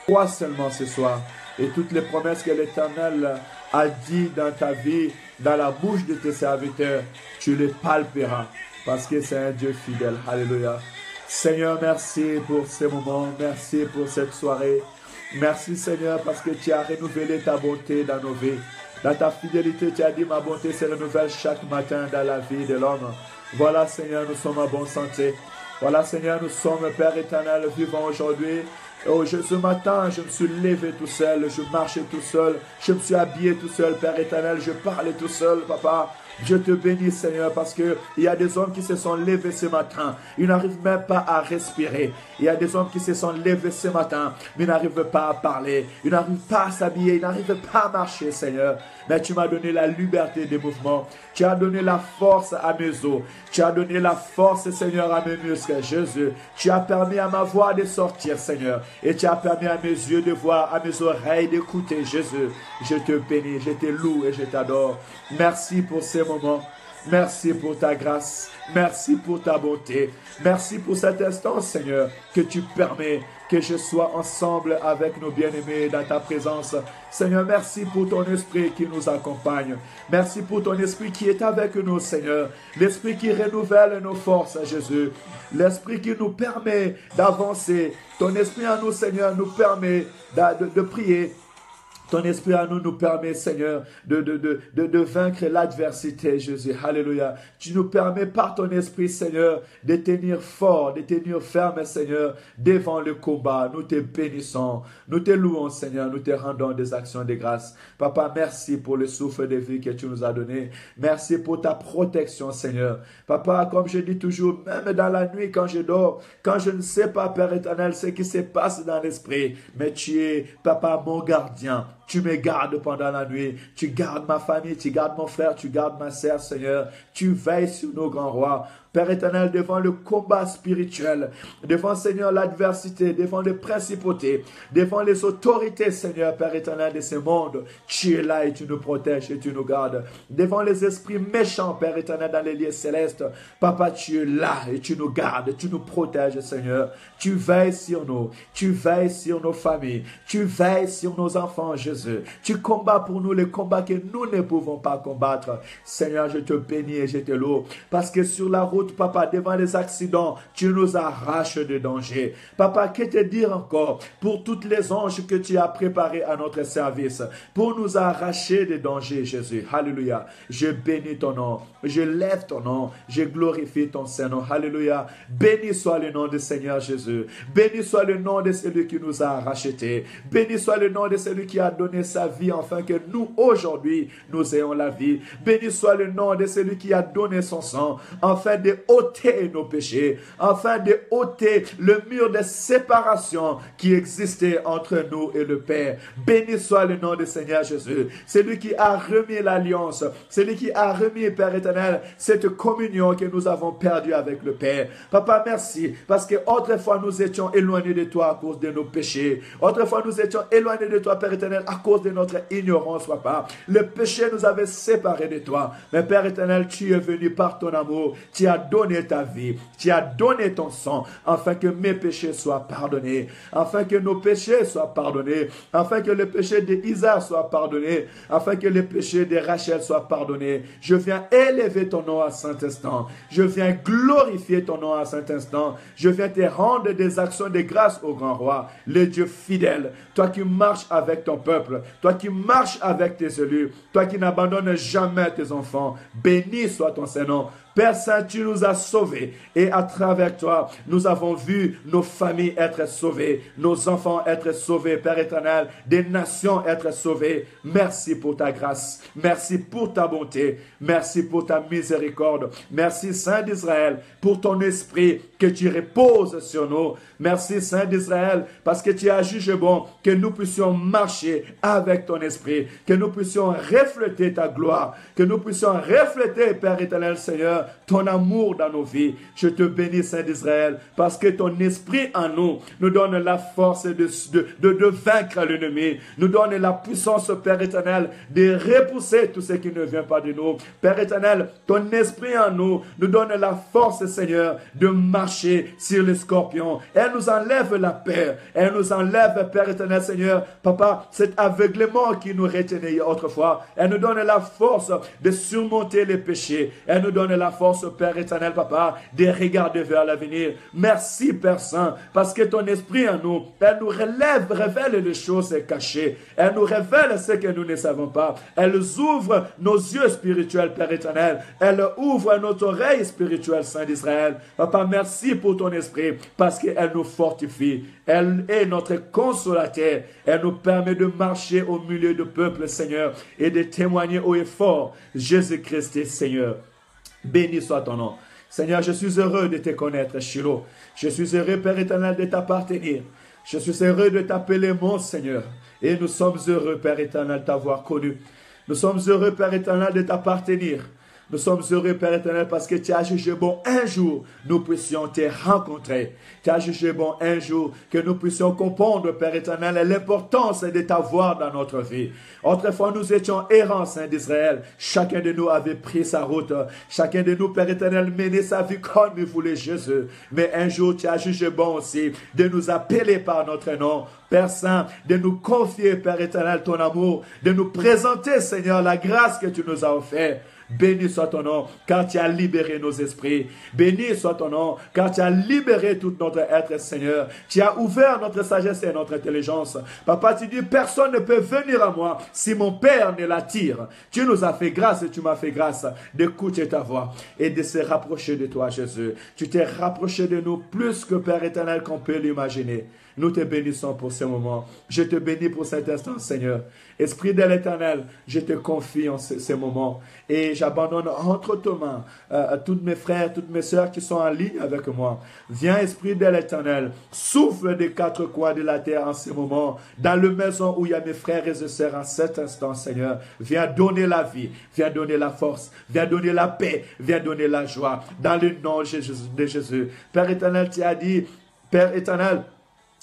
Crois seulement ce soir. Et toutes les promesses que l'Éternel a dit dans ta vie, dans la bouche de tes serviteurs, tu les palperas. Parce que c'est un Dieu fidèle. Alléluia. Seigneur, merci pour ces moments. Merci pour cette soirée. Merci Seigneur parce que tu as renouvelé ta bonté dans nos vies. Dans ta fidélité, tu as dit ma bonté se renouvelle chaque matin dans la vie de l'homme. Voilà Seigneur, nous sommes en bonne santé. Voilà Seigneur, nous sommes Père éternel vivant aujourd'hui. Ce matin, je me suis levé tout seul, je marchais tout seul, je me suis habillé tout seul, Père éternel, je parlais tout seul, Papa. Je te bénis, Seigneur, parce qu'il y a des hommes qui se sont levés ce matin. Ils n'arrivent même pas à respirer. Il y a des hommes qui se sont levés ce matin, mais ils n'arrivent pas à parler. Ils n'arrivent pas à s'habiller. Ils n'arrivent pas à marcher, Seigneur. Mais tu m'as donné la liberté des mouvements. Tu as donné la force à mes os. Tu as donné la force, Seigneur, à mes muscles, Jésus. Tu as permis à ma voix de sortir, Seigneur. Et tu as permis à mes yeux de voir, à mes oreilles d'écouter, Jésus. Je te bénis, je te loue et je t'adore. Merci pour ces moments. Merci pour ta grâce. Merci pour ta bonté. Merci pour cet instant, Seigneur, que tu permets que je sois ensemble avec nos bien-aimés dans ta présence. Seigneur, merci pour ton esprit qui nous accompagne. Merci pour ton esprit qui est avec nous, Seigneur. L'esprit qui renouvelle nos forces, Jésus. L'esprit qui nous permet d'avancer. Ton esprit en nous, Seigneur, nous permet de prier. Ton esprit à nous permet, Seigneur, de vaincre l'adversité, Jésus. Alléluia. Tu nous permets par ton esprit, Seigneur, de tenir fort, de tenir ferme, Seigneur, devant le combat. Nous te bénissons. Nous te louons, Seigneur. Nous te rendons des actions de grâce. Papa, merci pour le souffle de vie que tu nous as donné. Merci pour ta protection, Seigneur. Papa, comme je dis toujours, même dans la nuit, quand je dors, quand je ne sais pas, Père éternel, ce qui se passe dans l'esprit, mais tu es, Papa, mon gardien. Tu me gardes pendant la nuit. Tu gardes ma famille, tu gardes mon frère, tu gardes ma sœur, Seigneur. Tu veilles sur nos grands rois. Père éternel, devant le combat spirituel, devant, Seigneur, l'adversité, devant les principautés, devant les autorités, Seigneur, Père éternel de ce monde, tu es là et tu nous protèges et tu nous gardes. Devant les esprits méchants, Père éternel, dans les lieux célestes, Papa, tu es là et tu nous gardes, tu nous protèges, Seigneur. Tu veilles sur nous, tu veilles sur nos familles, tu veilles sur nos enfants, Jésus. Tu combats pour nous les combats que nous ne pouvons pas combattre. Seigneur, je te bénis et je te loue, parce que sur la route, Papa, devant les accidents, tu nous arraches de danger. Papa, que te dire encore pour toutes les anges que tu as préparés à notre service, pour nous arracher des dangers, Jésus. Alléluia. Je bénis ton nom, je lève ton nom, je glorifie ton Saint-Nom. Alléluia. Béni soit le nom du Seigneur Jésus. Béni soit le nom de celui qui nous a rachetés. Béni soit le nom de celui qui a donné sa vie afin que nous, aujourd'hui, nous ayons la vie. Béni soit le nom de celui qui a donné son sang afin de ôter nos péchés, afin de ôter le mur de séparation qui existait entre nous et le Père. Béni soit le nom du Seigneur Jésus. C'est lui qui a remis l'alliance, c'est lui qui a remis, Père éternel, cette communion que nous avons perdue avec le Père. Papa, merci, parce que autrefois nous étions éloignés de toi à cause de nos péchés. Autrefois nous étions éloignés de toi, Père éternel, à cause de notre ignorance, Papa. Le péché nous avait séparés de toi. Mais Père éternel, tu es venu par ton amour, tu as donné ta vie, tu as donné ton sang, afin que mes péchés soient pardonnés, afin que nos péchés soient pardonnés, afin que le péché d'Isaac soit pardonné, afin que le péché de Rachel soit pardonné. Je viens élever ton nom à cet instant, je viens glorifier ton nom à cet instant, je viens te rendre des actions de grâce au grand roi, le Dieu fidèle, toi qui marches avec ton peuple, toi qui marches avec tes élus, toi qui n'abandonnes jamais tes enfants. Béni soit ton Saint-Nom. Père Saint, tu nous as sauvés et à travers toi, nous avons vu nos familles être sauvées, nos enfants être sauvés, Père éternel, des nations être sauvées. Merci pour ta grâce, merci pour ta bonté, merci pour ta miséricorde. Merci Saint d'Israël pour ton esprit que tu reposes sur nous. Merci Saint d'Israël parce que tu as jugé bon que nous puissions marcher avec ton esprit, que nous puissions refléter ta gloire, que nous puissions refléter, Père éternel Seigneur, ton amour dans nos vies. Je te bénis, Saint d'Israël, parce que ton esprit en nous donne la force de vaincre l'ennemi, nous donne la puissance, Père éternel, de repousser tout ce qui ne vient pas de nous. Père éternel, ton esprit en nous donne la force, Seigneur, de marcher sur les scorpions. Elle nous enlève la peur, elle nous enlève, Père éternel, Seigneur, Papa, cet aveuglement qui nous retenait autrefois. Elle nous donne la force de surmonter les péchés. Elle nous donne la force, Père éternel, Papa, de regarder vers l'avenir. Merci, Père Saint, parce que ton esprit en nous, elle nous révèle les choses cachées. Elle nous révèle ce que nous ne savons pas. Elle ouvre nos yeux spirituels, Père éternel. Elle ouvre notre oreille spirituelle, Saint d'Israël. Papa, merci pour ton esprit, parce qu'elle nous fortifie. Elle est notre consolateur. Elle nous permet de marcher au milieu du peuple, Seigneur, et de témoigner haut et fort Jésus-Christ est Seigneur. Béni soit ton nom. Seigneur, je suis heureux de te connaître, Shiloh. Je suis heureux, Père éternel, de t'appartenir. Je suis heureux de t'appeler mon Seigneur. Et nous sommes heureux, Père éternel, de t'avoir connu. Nous sommes heureux, Père éternel, de t'appartenir. Nous sommes heureux, Père éternel, parce que tu as jugé bon un jour, nous puissions te rencontrer. Tu as jugé bon un jour, que nous puissions comprendre, Père éternel, l'importance de t'avoir dans notre vie. Autrefois, nous étions errants, Saint d'Israël. Chacun de nous avait pris sa route. Chacun de nous, Père éternel, menait sa vie comme il voulait Jésus. Mais un jour, tu as jugé bon aussi de nous appeler par notre nom. Père Saint, de nous confier, Père éternel, ton amour, de nous présenter, Seigneur, la grâce que tu nous as offerte. Béni soit ton nom, car tu as libéré nos esprits. Béni soit ton nom, car tu as libéré tout notre être, Seigneur. Tu as ouvert notre sagesse et notre intelligence. Papa, tu dis, personne ne peut venir à moi si mon Père ne l'attire. Tu nous as fait grâce et tu m'as fait grâce d'écouter ta voix et de se rapprocher de toi, Jésus. Tu t'es rapproché de nous plus que Père éternel qu'on peut l'imaginer. Nous te bénissons pour ce moment. Je te bénis pour cet instant, Seigneur. Esprit de l'Éternel, je te confie en ce moment. Et j'abandonne entre tes mains tous mes frères, toutes mes sœurs qui sont en ligne avec moi. Viens, Esprit de l'Éternel, souffle des quatre coins de la terre en ce moment. Dans la maison où il y a mes frères et mes sœurs en cet instant, Seigneur. Viens donner la vie, viens donner la force, viens donner la paix, viens donner la joie. Dans le nom de Jésus. Père éternel, tu as dit, Père éternel,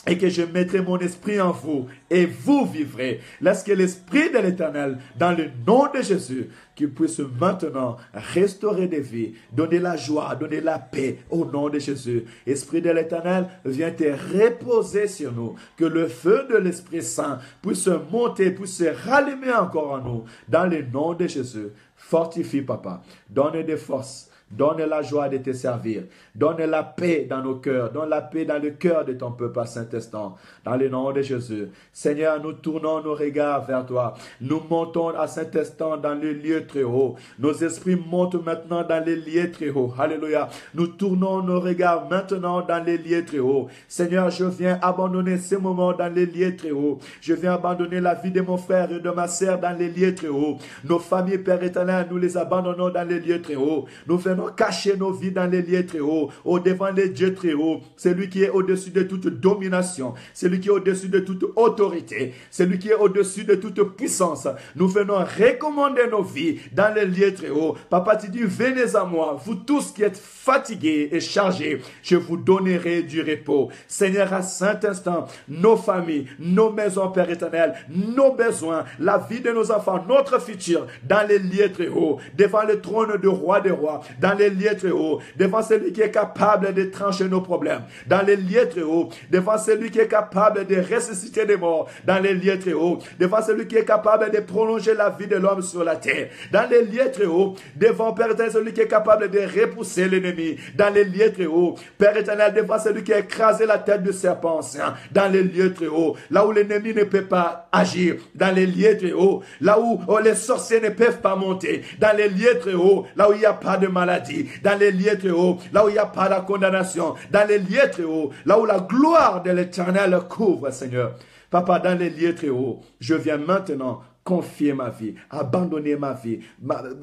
et que je mettrai mon esprit en vous, et vous vivrez. Laisse que l'esprit de l'Éternel, dans le nom de Jésus, qui puisse maintenant restaurer des vies, donner la joie, donner la paix au nom de Jésus. Esprit de l'Éternel, viens te reposer sur nous, que le feu de l'Esprit Saint puisse monter, puisse se rallumer encore en nous, dans le nom de Jésus. Fortifie, Papa, donne des forces. Donne la joie de te servir. Donne la paix dans nos cœurs. Donne la paix dans le cœur de ton peuple à Saint-Instant. Dans le nom de Jésus. Seigneur, nous tournons nos regards vers toi. Nous montons à Saint-Instant dans le lieu très haut. Nos esprits montent maintenant dans les lieux très hauts. Alléluia. Nous tournons nos regards maintenant dans les lieux très hauts. Seigneur, je viens abandonner ce moment dans les lieux très hauts. Je viens abandonner la vie de mon frère et de ma sœur dans les lieux très hauts. Nos familles, Père éternel, nous les abandonnons dans les lieux très hauts. Nous venons cacher nos vies dans les lieux très hauts, au devant les dieux très hauts, celui qui est au-dessus de toute domination, celui qui est au-dessus de toute autorité, celui qui est au-dessus de toute puissance. Nous venons recommander nos vies dans les lieux très hauts. Papa, tu dis, venez à moi, vous tous qui êtes fatigués et chargés, je vous donnerai du repos. Seigneur, à cet instant, nos familles, nos maisons, Père éternel, nos besoins, la vie de nos enfants, notre futur, dans les lieux très hauts, devant le trône du roi des rois, dans les lieux très hauts, devant celui qui est capable de trancher nos problèmes, dans les lieux très hauts, devant celui qui est capable de ressusciter des morts, dans les lieux très hauts, devant celui qui est capable de prolonger la vie de l'homme sur la terre, dans les lieux très hauts, devant Père éternel, celui qui est capable de repousser l'ennemi, dans les lieux très hauts, Père éternel, devant celui qui a écrasé la tête du serpent ancien, dans les lieux très hauts, là où l'ennemi ne peut pas agir, dans les lieux très hauts, là où les sorciers ne peuvent pas monter, dans les lieux très hauts, là où il n'y a pas de maladie, dans les lieux très hauts, là où il n'y a pas de condamnation, dans les lieux très hauts, là où la gloire de l'Éternel couvre, Seigneur. Papa, dans les lieux très hauts, je viens maintenant confier ma vie, abandonner ma vie,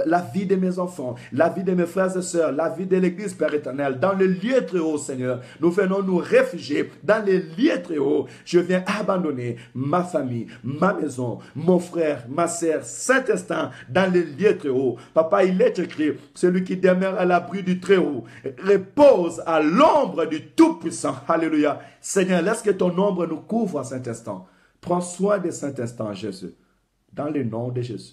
la vie de mes enfants, la vie de mes frères et sœurs, la vie de l'Église, Père éternel, dans le lieu très haut, Seigneur. Nous venons nous réfugier dans les lieux très hauts. Je viens abandonner ma famille, ma maison, mon frère, ma sœur, Saint-Instant, dans les lieux très hauts. Papa, il est écrit, celui qui demeure à l'abri du très haut repose à l'ombre du Tout-Puissant. Alléluia. Seigneur, laisse que ton ombre nous couvre à Saint-Instant. Prends soin de Saint-Instant, Jésus. Dans le nom de Jésus.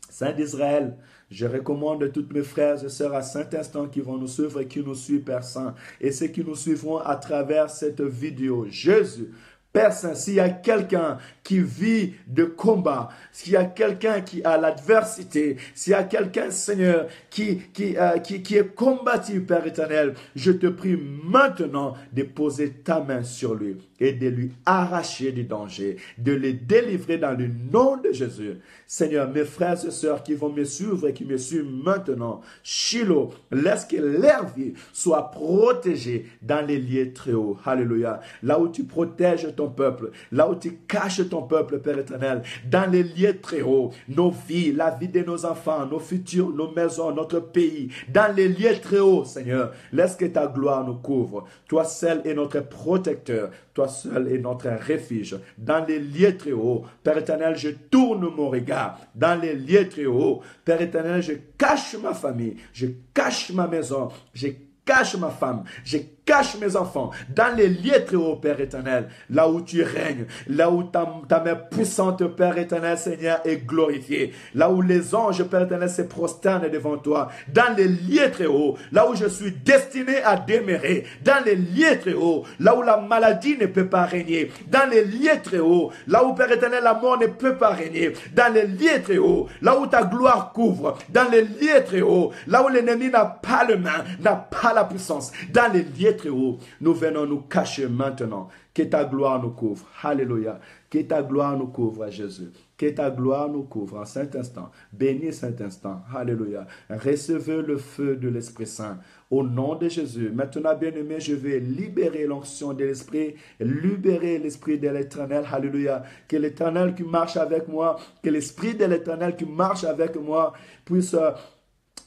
Saint d'Israël, je recommande tous mes frères et sœurs à Saint-Instant qui vont nous suivre et qui nous suivent, Père Saint, et ceux qui nous suivront à travers cette vidéo. Jésus, Père Saint, s'il y a quelqu'un qui vit de combat, s'il y a quelqu'un qui a l'adversité, s'il y a quelqu'un, Seigneur, qui est combattu, Père éternel, je te prie maintenant de poser ta main sur lui et de lui arracher du danger, de le délivrer dans le nom de Jésus. Seigneur, mes frères et sœurs qui vont me suivre et qui me suivent maintenant, Shiloh, laisse que leur vie soit protégée dans les lieux très hauts. Alléluia. Là où tu protèges ton peuple, là où tu caches ton peuple, Père éternel, dans les lieux très hauts, nos vies, la vie de nos enfants, nos futurs, nos maisons, notre pays, dans les lieux très hauts, Seigneur, laisse que ta gloire nous couvre. Toi seul est notre protecteur, toi seul est notre refuge. Dans les lieux très hauts, Père éternel, je tourne mon regard dans les lieux très hauts. Père éternel, je cache ma famille, je cache ma maison, je cache ma femme, je cache mes enfants dans les lieux très hauts, Père éternel, là où tu règnes, là où ta main puissante, Père éternel, Seigneur, est glorifiée, là où les anges, Père éternel, se prosternent devant toi, dans les lieux très hauts, là où je suis destiné à demeurer, dans les lieux très hauts, là où la maladie ne peut pas régner, dans les lieux très hauts, là où, Père éternel, la mort ne peut pas régner, dans les lieux très hauts, là où ta gloire couvre, dans les lieux très hauts, là où l'ennemi n'a pas le main, n'a pas la puissance, dans les lieux très haut, nous venons nous cacher maintenant. Que ta gloire nous couvre. Alléluia. Que ta gloire nous couvre, Jésus. Que ta gloire nous couvre en Saint-Instant. Bénis Saint-Instant. Alléluia. Recevez le feu de l'Esprit Saint. Au nom de Jésus. Maintenant, bien-aimé, je vais libérer l'onction de l'Esprit. Libérer l'Esprit de l'Éternel. Alléluia. Que l'Éternel qui marche avec moi, que l'Esprit de l'Éternel qui marche avec moi puisse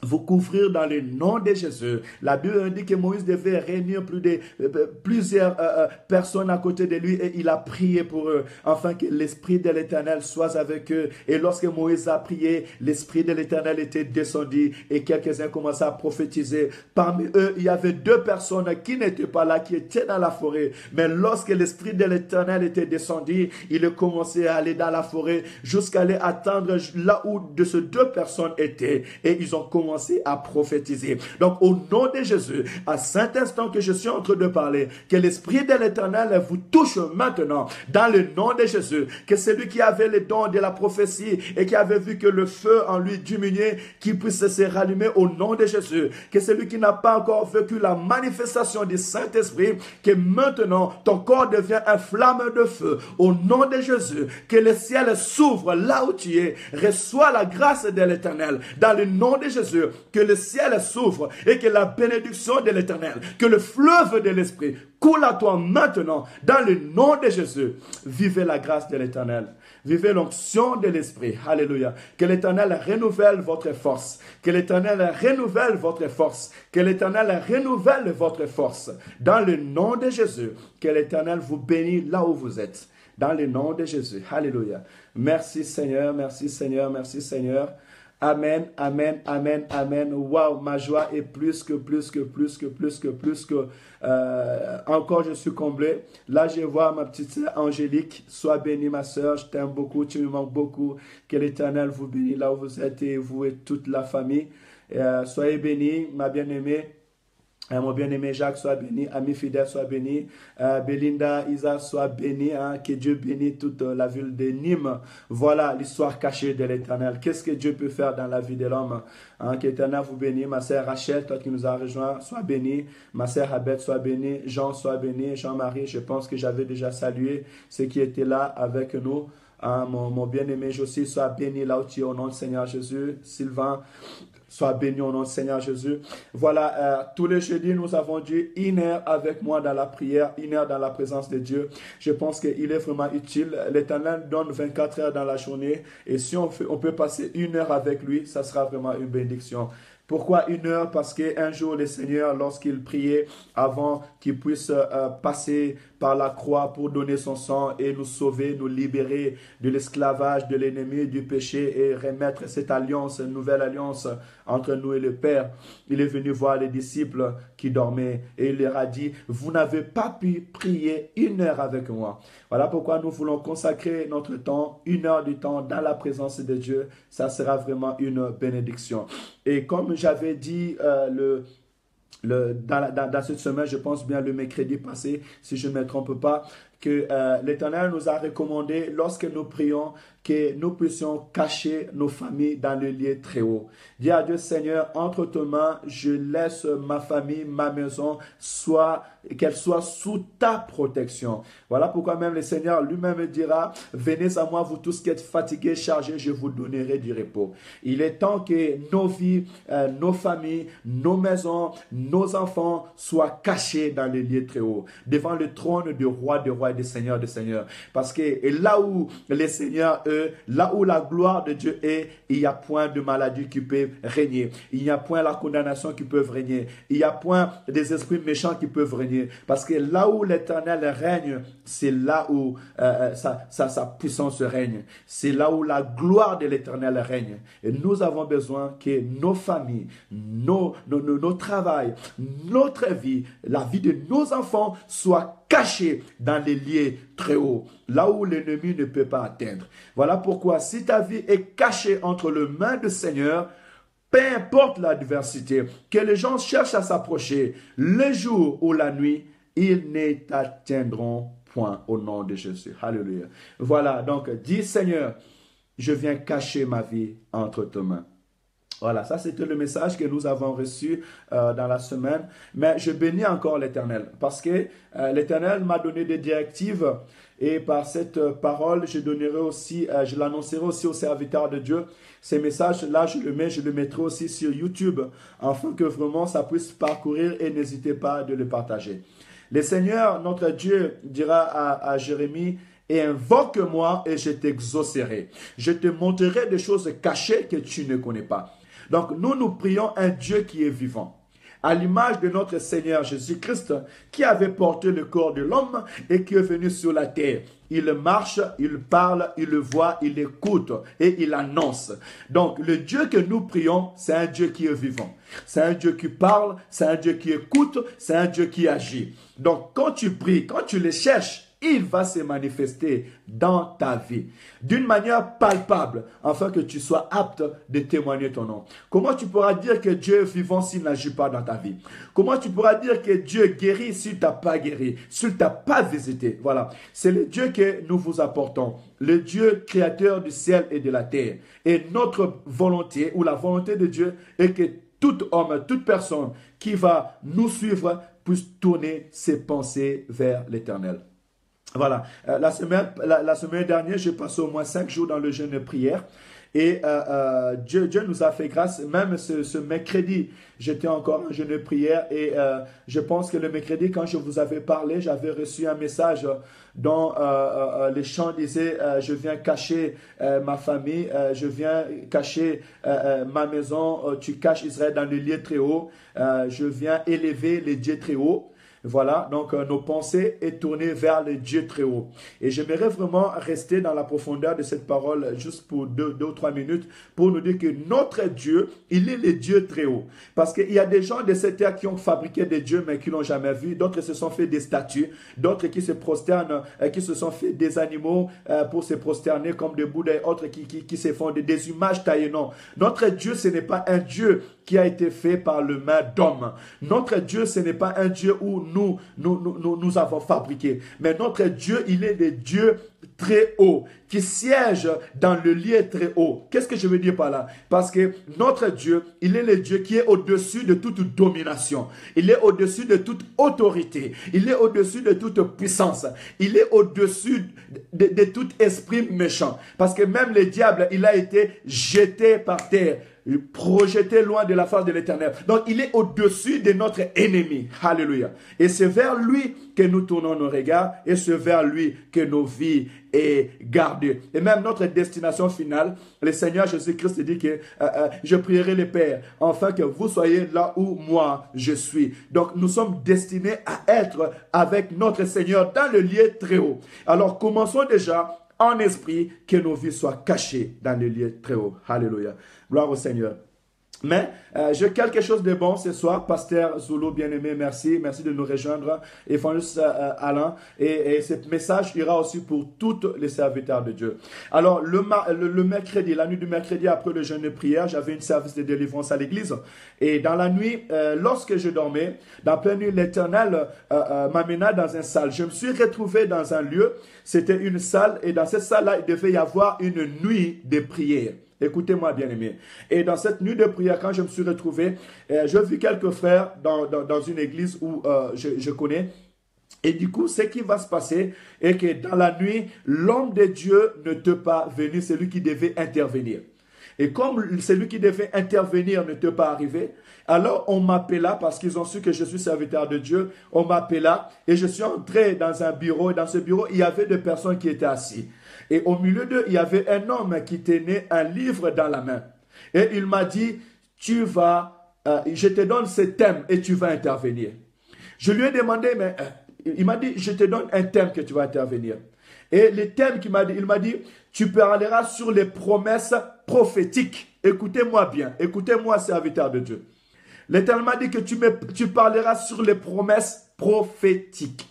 vous couvrir dans le nom de Jésus. La Bible dit que Moïse devait réunir plusieurs personnes à côté de lui et il a prié pour eux, afin que l'Esprit de l'Éternel soit avec eux. Et lorsque Moïse a prié, l'Esprit de l'Éternel était descendu et quelques-uns commençaient à prophétiser. Parmi eux, il y avait 2 personnes qui n'étaient pas là, qui étaient dans la forêt. Mais lorsque l'Esprit de l'Éternel était descendu, il a commencé à aller dans la forêt jusqu'à aller attendre là où de ces 2 personnes étaient. Et ils ont commencé à prophétiser. Donc, au nom de Jésus, à cet instant que je suis en train de parler, que l'Esprit de l'Éternel vous touche maintenant, dans le nom de Jésus, que celui qui avait le don de la prophétie et qui avait vu que le feu en lui diminuait, qu'il puisse se rallumer au nom de Jésus, que celui qui n'a pas encore vécu la manifestation du Saint-Esprit, que maintenant ton corps devient une flamme de feu, au nom de Jésus, que le ciel s'ouvre là où tu es, reçois la grâce de l'Éternel, dans le nom de Jésus, que le ciel s'ouvre et que la bénédiction de l'Éternel, que le fleuve de l'Esprit coule à toi maintenant, dans le nom de Jésus. Vivez la grâce de l'Éternel. Vivez l'onction de l'Esprit. Alléluia. Que l'Éternel renouvelle votre force. Que l'Éternel renouvelle votre force. Que l'Éternel renouvelle votre force. Dans le nom de Jésus. Que l'Éternel vous bénisse là où vous êtes. Dans le nom de Jésus. Alléluia. Merci Seigneur, merci Seigneur, merci Seigneur. Amen, amen, amen, amen. Waouh, ma joie est plus que. Encore, je suis comblé. Là, je vois ma petite sœur Angélique. Sois bénie, ma sœur. Je t'aime beaucoup. Tu me manques beaucoup. Que l'Éternel vous bénisse là où vous êtes et vous et toute la famille. Soyez bénis, ma bien-aimée. Mon bien-aimé Jacques, sois béni. Ami fidèle, sois béni. Belinda, Isa, sois béni. Hein, que Dieu bénisse toute la ville de Nîmes. Voilà l'histoire cachée de l'Éternel. Qu'est-ce que Dieu peut faire dans la vie de l'homme? Hein, que l'Éternel vous bénisse. Ma sœur Rachel, toi qui nous as rejoints, sois béni. Ma sœur Abed, sois béni. Jean, sois béni. Jean-Marie, je pense que j'avais déjà salué ceux qui étaient là avec nous. Hein, mon bien-aimé Josie, sois béni là où tu es au nom du Seigneur Jésus. Sylvain, Sois béni au nom du Seigneur Jésus. Voilà, tous les jeudis, nous avons dit 1 heure avec moi dans la prière, 1 heure dans la présence de Dieu. Je pense qu'il est vraiment utile. L'Éternel donne 24 heures dans la journée et si on peut passer 1 heure avec lui, ça sera vraiment une bénédiction. Pourquoi 1 heure? Parce qu'un jour, le Seigneur, lorsqu'il priait avant qu'il puisse passer par la croix pour donner son sang et nous sauver, nous libérer de l'esclavage, de l'ennemi, du péché et remettre cette alliance, une nouvelle alliance entre nous et le Père, il est venu voir les disciples qui dormaient et il leur a dit, vous n'avez pas pu prier 1 heure avec moi. Voilà pourquoi nous voulons consacrer notre temps, 1 heure du temps dans la présence de Dieu. Ça sera vraiment une bénédiction. Et comme j'avais dit dans cette semaine, je pense bien le mercredi passé, si je ne me trompe pas, que l'Éternel nous a recommandé, lorsque nous prions, que nous puissions cacher nos familles dans le lieu très haut. Dis à Dieu, Seigneur, entre tes mains, je laisse ma famille, ma maison, qu'elle soit sous ta protection. Voilà pourquoi même le Seigneur lui-même dira, venez à moi, vous tous qui êtes fatigués, chargés, je vous donnerai du repos. Il est temps que nos vies, nos familles, nos maisons, nos enfants soient cachés dans le lieu très haut, devant le trône du roi des rois et des seigneurs des seigneurs. Parce que là où les seigneurs, là où la gloire de Dieu est, il n'y a point de maladie qui peut régner. Il n'y a point la condamnation qui peut régner. Il n'y a point des esprits méchants qui peuvent régner. Parce que là où l'Éternel règne, c'est là où sa puissance règne. C'est là où la gloire de l'Éternel règne. Et nous avons besoin que nos familles, nos travails, notre vie, la vie de nos enfants soient cachés dans les lieux très hauts, là où l'ennemi ne peut pas atteindre. Voilà pourquoi si ta vie est cachée entre les mains du Seigneur, peu importe l'adversité, que les gens cherchent à s'approcher, le jour ou la nuit, ils ne t'atteindront point au nom de Jésus. Alléluia. Voilà, donc dis Seigneur, je viens cacher ma vie entre tes mains. Voilà, ça c'était le message que nous avons reçu dans la semaine. Mais je bénis encore l'Éternel parce que l'Éternel m'a donné des directives et par cette parole, je l'annoncerai aussi aux serviteurs de Dieu. Ces messages-là, je le mettrai aussi sur YouTube afin que vraiment ça puisse parcourir et n'hésitez pas de le partager. Le Seigneur, notre Dieu, dira à Jérémie, et invoque-moi et je t'exaucerai. Je te montrerai des choses cachées que tu ne connais pas. Donc, nous prions un Dieu qui est vivant, à l'image de notre Seigneur Jésus-Christ, qui avait porté le corps de l'homme et qui est venu sur la terre. Il marche, il parle, il le voit, il écoute et il annonce. Donc, le Dieu que nous prions, c'est un Dieu qui est vivant. C'est un Dieu qui parle, c'est un Dieu qui écoute, c'est un Dieu qui agit. Donc, quand tu pries, quand tu le cherches, il va se manifester dans ta vie d'une manière palpable afin que tu sois apte de témoigner ton nom. Comment tu pourras dire que Dieu est vivant s'il n'agit pas dans ta vie? Comment tu pourras dire que Dieu guérit s'il ne t'a pas guéri, s'il ne t'a pas visité? Voilà, c'est le Dieu que nous vous apportons, le Dieu créateur du ciel et de la terre. Et notre volonté ou la volonté de Dieu est que tout homme, toute personne qui va nous suivre puisse tourner ses pensées vers l'Éternel. Voilà, la semaine dernière, j'ai passé au moins 5 jours dans le jeûne de prière et Dieu nous a fait grâce. Même ce mercredi, j'étais encore en jeûne de prière et je pense que le mercredi, quand je vous avais parlé, j'avais reçu un message dont les chants disaient je viens cacher ma famille, je viens cacher ma maison, tu caches Israël dans le lieu très haut, je viens élever les dieux très hauts. Voilà, donc nos pensées est tournées vers le Dieu très haut. Et j'aimerais vraiment rester dans la profondeur de cette parole juste pour 2 ou 3 minutes pour nous dire que notre Dieu, il est le Dieu très haut. Parce qu'il y a des gens de cette terre qui ont fabriqué des dieux mais qui ne l'ont jamais vu. D'autres se sont fait des statues. D'autres qui se prosternent, qui se sont fait des animaux pour se prosterner comme des bouddhas et autres qui se font des images taillées. Non, notre Dieu, ce n'est pas un Dieu qui a été fait par le main d'homme. Notre Dieu, ce n'est pas un Dieu où nous avons fabriqué. Mais notre Dieu, il est le Dieu très haut, qui siège dans le lieu très haut. Qu'est-ce que je veux dire par là? Parce que notre Dieu, il est le Dieu qui est au-dessus de toute domination. Il est au-dessus de toute autorité. Il est au-dessus de toute puissance. Il est au-dessus de tout esprit méchant. Parce que même le diable, il a été jeté par terre, projeté loin de la face de l'Éternel. Donc, il est au-dessus de notre ennemi. Alléluia. Et c'est vers lui que nous tournons nos regards et c'est vers lui que nos vies est gardée. Et même notre destination finale, le Seigneur Jésus-Christ dit que je prierai le Père, afin que vous soyez là où moi je suis. Donc, nous sommes destinés à être avec notre Seigneur dans le lieu très haut. Alors, commençons déjà en esprit, que nos vies soient cachées dans le lieu très haut. Alléluia. Gloire au Seigneur. Mais j'ai quelque chose de bon ce soir, Pasteur Zulu, bien-aimé, merci. Merci de nous rejoindre, Évangéliste Alain. Et ce message ira aussi pour tous les serviteurs de Dieu. Alors, le mercredi, la nuit du mercredi, après le jeûne de prière, j'avais une service de délivrance à l'église. Et dans la nuit, lorsque je dormais, dans pleine nuit, l'Éternel m'amena dans une salle. Je me suis retrouvé dans un lieu, c'était une salle, et dans cette salle-là, il devait y avoir une nuit de prière. Écoutez-moi, bien-aimés. Et dans cette nuit de prière, quand je me suis retrouvé, je vis quelques frères dans une église où je connais. Et du coup, ce qui va se passer est que dans la nuit, l'homme de Dieu ne peut pas venir, c'est lui qui devait intervenir. Et comme celui qui devait intervenir ne peut pas arriver, alors on m'appela parce qu'ils ont su que je suis serviteur de Dieu. On m'appela et je suis entré dans un bureau. Et dans ce bureau, il y avait deux personnes qui étaient assises. Et au milieu d'eux, il y avait un homme qui tenait un livre dans la main. Et il m'a dit, je te donne ce thème et tu vas intervenir. Je lui ai demandé, mais il m'a dit, je te donne un thème que tu vas intervenir. Et le thème qu'il m'a dit, il m'a dit, tu parleras sur les promesses prophétiques. Écoutez-moi bien, écoutez-moi, serviteur de Dieu. L'Éternel m'a dit que tu parleras sur les promesses prophétiques.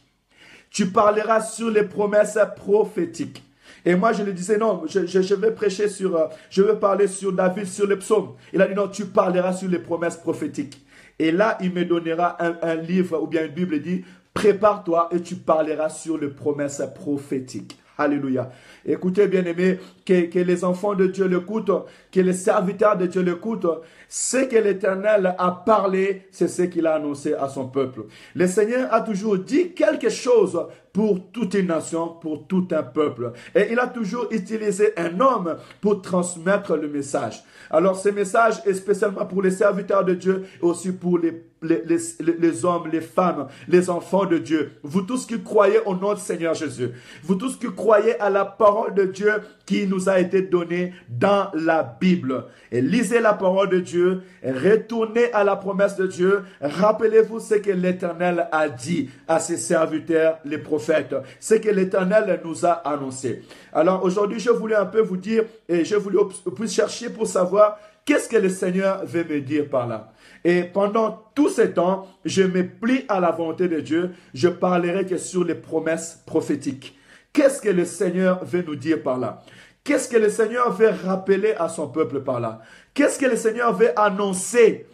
Tu parleras sur les promesses prophétiques. Et moi, je lui disais, non, je vais prêcher je vais parler sur David, sur les psaumes. Il a dit, non, tu parleras sur les promesses prophétiques. Et là, il me donnera un livre ou bien une Bible et dit, prépare-toi et tu parleras sur les promesses prophétiques. Alléluia. Écoutez, bien-aimés, que les enfants de Dieu l'écoutent, que les serviteurs de Dieu l'écoutent. Ce que l'Éternel a parlé, c'est ce qu'il a annoncé à son peuple. Le Seigneur a toujours dit quelque chose pour toute une nation, pour tout un peuple. Et il a toujours utilisé un homme pour transmettre le message. Alors, ce message est spécialement pour les serviteurs de Dieu et aussi pour les hommes, les femmes, les enfants de Dieu. Vous tous qui croyez au nom du Seigneur Jésus. Vous tous qui croyez à la parole de Dieu qui nous a été donnée dans la Bible. Et lisez la parole de Dieu, retournez à la promesse de Dieu. Rappelez-vous ce que l'Éternel a dit à ses serviteurs, les prophètes. Ce que l'Éternel nous a annoncé. Alors aujourd'hui, je voulais un peu vous dire, et je voulais plus chercher pour savoir qu'est-ce que le Seigneur veut me dire par là. Et pendant tout ce temps, je me plie à la volonté de Dieu. Je parlerai que sur les promesses prophétiques. Qu'est-ce que le Seigneur veut nous dire par là? Qu'est-ce que le Seigneur veut rappeler à son peuple par là? Qu'est-ce que le Seigneur veut annoncer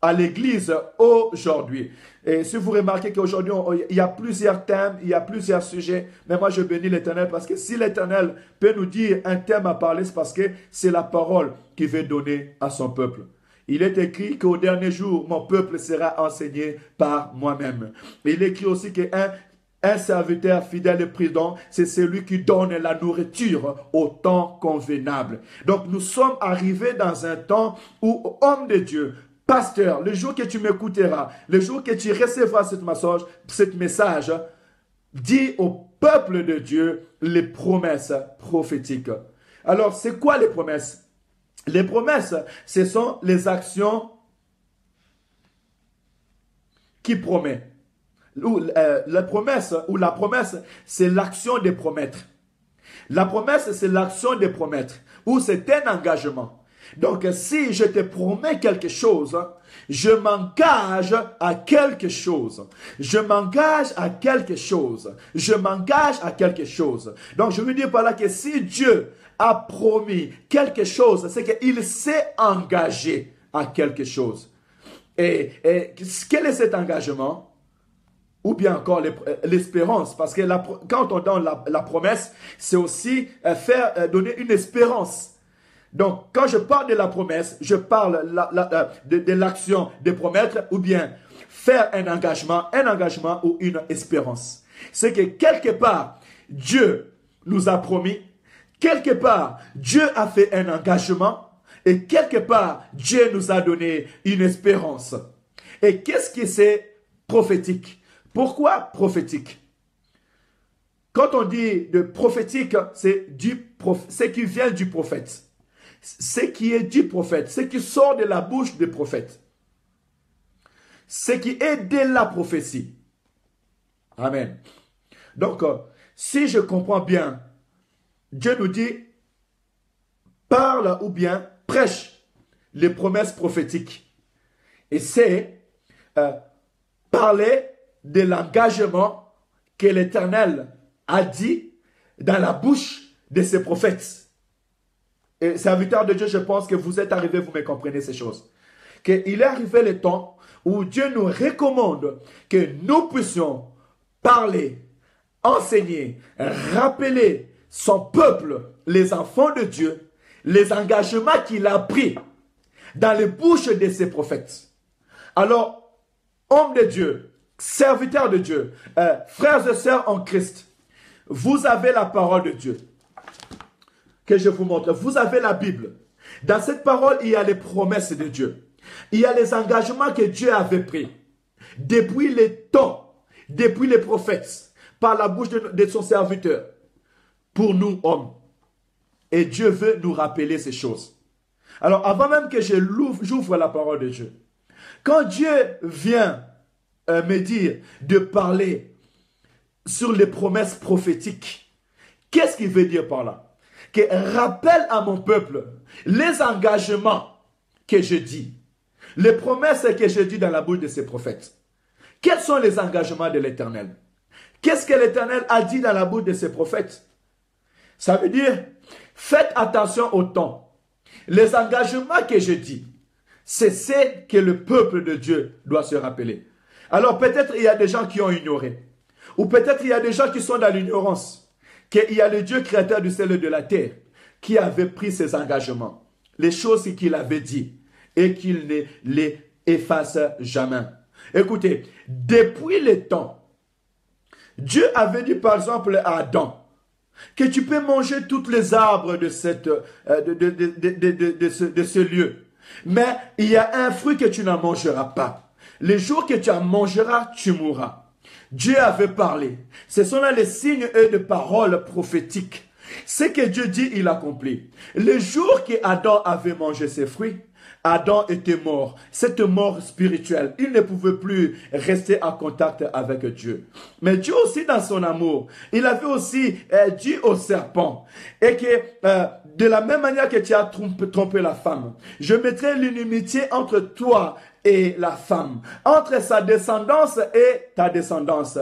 à l'Église aujourd'hui? Et si vous remarquez qu'aujourd'hui, il y a plusieurs thèmes, il y a plusieurs sujets, mais moi je bénis l'Éternel parce que si l'Éternel peut nous dire un thème à parler, c'est parce que c'est la parole qu'il veut donner à son peuple. Il est écrit qu'au dernier jour, mon peuple sera enseigné par moi-même. Il est écrit aussi qu'un serviteur fidèle et prudent, c'est celui qui donne la nourriture au temps convenable. Donc nous sommes arrivés dans un temps où, homme de Dieu, pasteur, le jour que tu m'écouteras, le jour que tu recevras ce message, dis au peuple de Dieu les promesses prophétiques. Alors, c'est quoi les promesses? Les promesses, ce sont les actions qui promettent. La promesse, c'est l'action de promettre. La promesse, c'est l'action de promettre. Ou c'est un engagement. Donc, si je te promets quelque chose, je m'engage à quelque chose. Je m'engage à quelque chose. Je m'engage à quelque chose. Donc, je veux dire par là que si Dieu a promis quelque chose, c'est qu'il s'est engagé à quelque chose. Et quel est cet engagement? ou bien encore l'espérance, parce que quand on donne la promesse, c'est aussi donner une espérance. Donc, quand je parle de la promesse, je parle de l'action de promettre ou bien faire un engagement ou une espérance. C'est que quelque part, Dieu nous a promis, quelque part, Dieu a fait un engagement et quelque part, Dieu nous a donné une espérance. Et qu'est-ce qui c'est prophétique? Pourquoi prophétique? Quand on dit de prophétique, c'est ce qui vient du prophète. Ce qui est du prophète, ce qui sort de la bouche des prophètes. Ce qui est de la prophétie. Amen. Donc, si je comprends bien, Dieu nous dit, parle ou bien prêche les promesses prophétiques. Et c'est parler de l'engagement que l'Éternel a dit dans la bouche de ses prophètes. Et serviteurs de Dieu, je pense que vous êtes arrivés, vous me comprenez ces choses. Qu'il est arrivé le temps où Dieu nous recommande que nous puissions parler, enseigner, rappeler son peuple, les enfants de Dieu, les engagements qu'il a pris dans les bouches de ses prophètes. Alors, hommes de Dieu, serviteurs de Dieu, frères et sœurs en Christ, vous avez la parole de Dieu. Que je vous montre. Vous avez la Bible. Dans cette parole, il y a les promesses de Dieu. Il y a les engagements que Dieu avait pris. Depuis les temps, depuis les prophètes, par la bouche de son serviteur, pour nous hommes. Et Dieu veut nous rappeler ces choses. Alors, avant même que j'ouvre la parole de Dieu, quand Dieu vient me dire de parler sur les promesses prophétiques, qu'est-ce qu'il veut dire par là? Que rappelle à mon peuple les engagements que je dis, les promesses que je dis dans la bouche de ses prophètes. Quels sont les engagements de l'Éternel? Qu'est-ce que l'Éternel a dit dans la bouche de ses prophètes? Ça veut dire, faites attention au temps. Les engagements que je dis, c'est ce que le peuple de Dieu doit se rappeler. Alors peut-être il y a des gens qui ont ignoré, ou peut-être il y a des gens qui sont dans l'ignorance, qu'il y a le Dieu créateur du ciel et de la terre qui avait pris ses engagements, les choses qu'il avait dit et qu'il ne les efface jamais. Écoutez, depuis le temps, Dieu avait dit par exemple à Adam que tu peux manger tous les arbres de ce lieu, mais il y a un fruit que tu n'en mangeras pas. Le jour que tu en mangeras, tu mourras. Dieu avait parlé. Ce sont là les signes de paroles prophétiques. Ce que Dieu dit, il accomplit. Le jour que Adam avait mangé ses fruits, Adam était mort. Cette mort spirituelle, il ne pouvait plus rester en contact avec Dieu. Mais Dieu aussi, dans son amour, il avait aussi dit au serpent, et que de la même manière que tu as trompé la femme, je mettrai l'inimitié entre toi et la femme, entre sa descendance et ta descendance.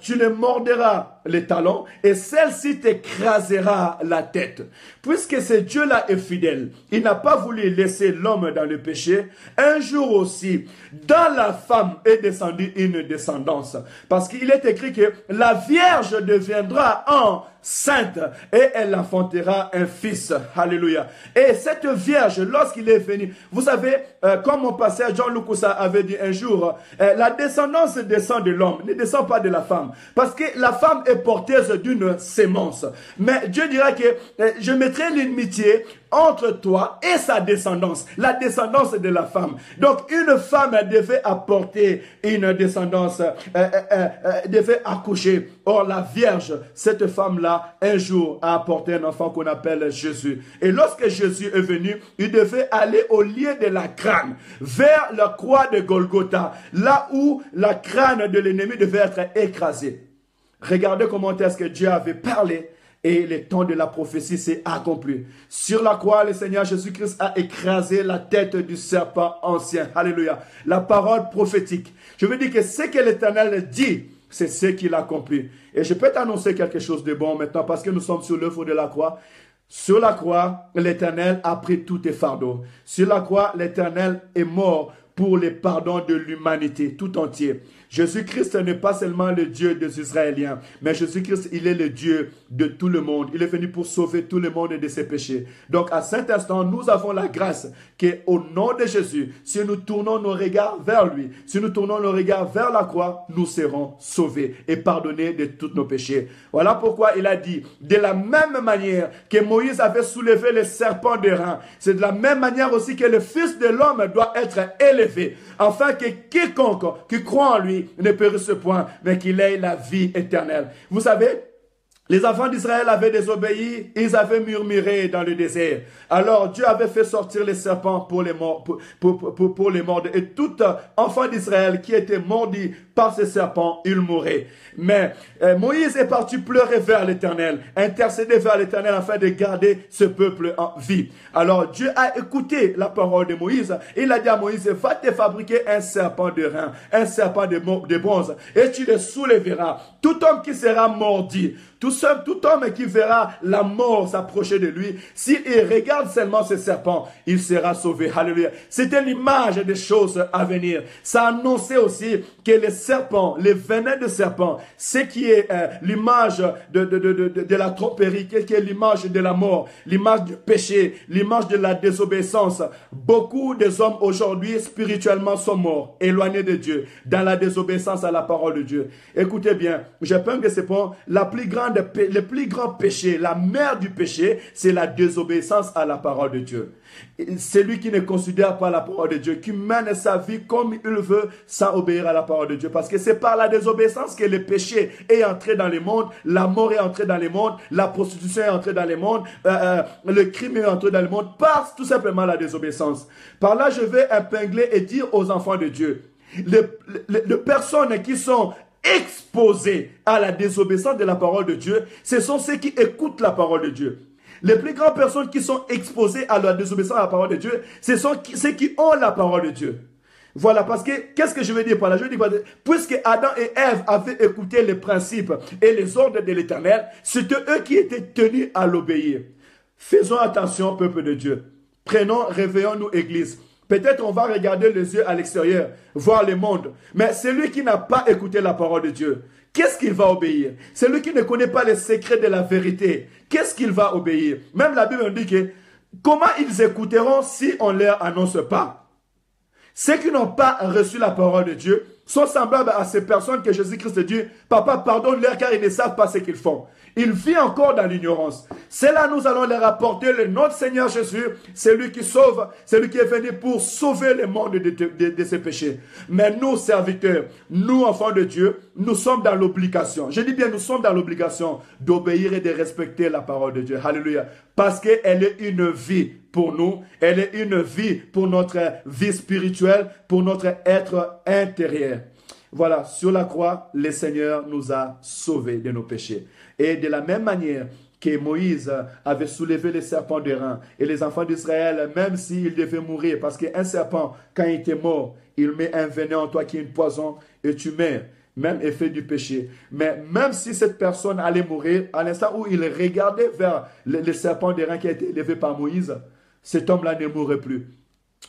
Tu ne mordras les talons et celle-ci t'écrasera la tête. Puisque ce Dieu-là est fidèle, il n'a pas voulu laisser l'homme dans le péché. Un jour aussi, dans la femme est descendue une descendance. Parce qu'il est écrit que la Vierge deviendra enceinte et elle enfantera un fils. Alléluia. Et cette Vierge, lorsqu'il est venu, vous savez, comme mon pasteur Jean-Luc Koussa avait dit un jour, la descendance descend de l'homme, ne descend pas de la femme. Parce que la femme est porteuse d'une sémence. Mais Dieu dira que je mettrai l'inimitié entre toi et sa descendance, la descendance de la femme. Donc une femme devait apporter une descendance, devait accoucher. Or la Vierge, cette femme-là, un jour a apporté un enfant qu'on appelle Jésus. Et lorsque Jésus est venu, il devait aller au lieu de la crâne, vers la croix de Golgotha, là où la crâne de l'ennemi devait être écrasée. Regardez comment est-ce que Dieu avait parlé. Et le temps de la prophétie s'est accompli. Sur la croix, le Seigneur Jésus-Christ a écrasé la tête du serpent ancien. Alléluia. La parole prophétique. Je veux dire que ce que l'Éternel dit, c'est ce qu'il accomplit. Et je peux t'annoncer quelque chose de bon maintenant parce que nous sommes sur l'œuvre de la croix. Sur la croix, l'Éternel a pris tous tes fardeaux. Sur la croix, l'Éternel est mort pour le pardon de l'humanité tout entier. Jésus-Christ n'est pas seulement le Dieu des Israéliens, mais Jésus-Christ, il est le Dieu de tout le monde. Il est venu pour sauver tout le monde de ses péchés. Donc, à cet instant, nous avons la grâce qu'au nom de Jésus, si nous tournons nos regards vers lui, si nous tournons nos regards vers la croix, nous serons sauvés et pardonnés de tous nos péchés. Voilà pourquoi il a dit, de la même manière que Moïse avait soulevé le serpent d'airain, c'est de la même manière aussi que le Fils de l'homme doit être élevé, afin que quiconque qui croit en lui ne périsse point, mais qu'il ait la vie éternelle. Vous savez, les enfants d'Israël avaient désobéi, ils avaient murmuré dans le désert. Alors Dieu avait fait sortir les serpents pour les mordre. Et tout enfant d'Israël qui était mordu par ces serpents, il mourait. Mais Moïse est parti pleurer vers l'Éternel, intercéder vers l'Éternel afin de garder ce peuple en vie. Alors Dieu a écouté la parole de Moïse. Il a dit à Moïse, va te fabriquer un serpent de rein, un serpent de bronze, et tu le soulèveras. Tout homme qui sera mordu, tout homme qui verra la mort s'approcher de lui, s'il regarde seulement ce serpent, il sera sauvé. Alléluia. C'était l'image des choses à venir. Ça annonçait aussi que les serpents, les venins de serpents, ce qui est l'image de la tromperie, qui est l'image de la mort, l'image du péché, l'image de la désobéissance. Beaucoup des hommes aujourd'hui spirituellement sont morts, éloignés de Dieu, dans la désobéissance à la parole de Dieu. Écoutez bien, je pense que c'est pour le plus grand péché, la mère du péché, c'est la désobéissance à la parole de Dieu. Celui qui ne considère pas la parole de Dieu, qui mène sa vie comme il veut sans obéir à la parole de Dieu. Parce que c'est par la désobéissance que le péché est entré dans le monde, la mort est entrée dans le monde, la prostitution est entrée dans le monde, le crime est entré dans le monde, par tout simplement la désobéissance. Par là, je vais épingler et dire aux enfants de Dieu, les personnes qui sont exposés à la désobéissance de la parole de Dieu, ce sont ceux qui écoutent la parole de Dieu. Les plus grandes personnes qui sont exposées à la désobéissance à la parole de Dieu, ce sont ceux qui ont la parole de Dieu. Voilà, parce que, qu'est-ce que je veux dire par là? Je veux dire, puisque Adam et Ève avaient écouté les principes et les ordres de l'Éternel, c'était eux qui étaient tenus à l'obéir. Faisons attention, peuple de Dieu. Réveillons-nous, Église. Peut-être on va regarder les yeux à l'extérieur, voir le monde. Mais celui qui n'a pas écouté la parole de Dieu, qu'est-ce qu'il va obéir? Celui qui ne connaît pas les secrets de la vérité, qu'est-ce qu'il va obéir? Même la Bible dit que comment ils écouteront si on ne leur annonce pas? Ceux qui n'ont pas reçu la parole de Dieu sont semblables à ces personnes que Jésus-Christ dit, Papa, pardonne-leur car ils ne savent pas ce qu'ils font. Ils vivent encore dans l'ignorance. C'est là nous allons leur apporter le nom de Seigneur Jésus, celui qui sauve, celui qui est venu pour sauver le monde de ses péchés. Mais nous, serviteurs, nous, enfants de Dieu, nous sommes dans l'obligation. Je dis bien, nous sommes dans l'obligation d'obéir et de respecter la parole de Dieu. Alléluia. Parce qu'elle est une vie pour nous. Elle est une vie pour notre vie spirituelle, pour notre être intérieur. Voilà, sur la croix, le Seigneur nous a sauvés de nos péchés. Et de la même manière que Moïse avait soulevé les serpents d'airain et les enfants d'Israël, même s'ils devaient mourir, parce qu'un serpent, quand il était mort, il met un venin en toi qui est une poison et tu meurs. Même effet du péché. Mais même si cette personne allait mourir, à l'instant où il regardait vers le serpent d'airain qui a été élevé par Moïse, cet homme-là ne mourrait plus.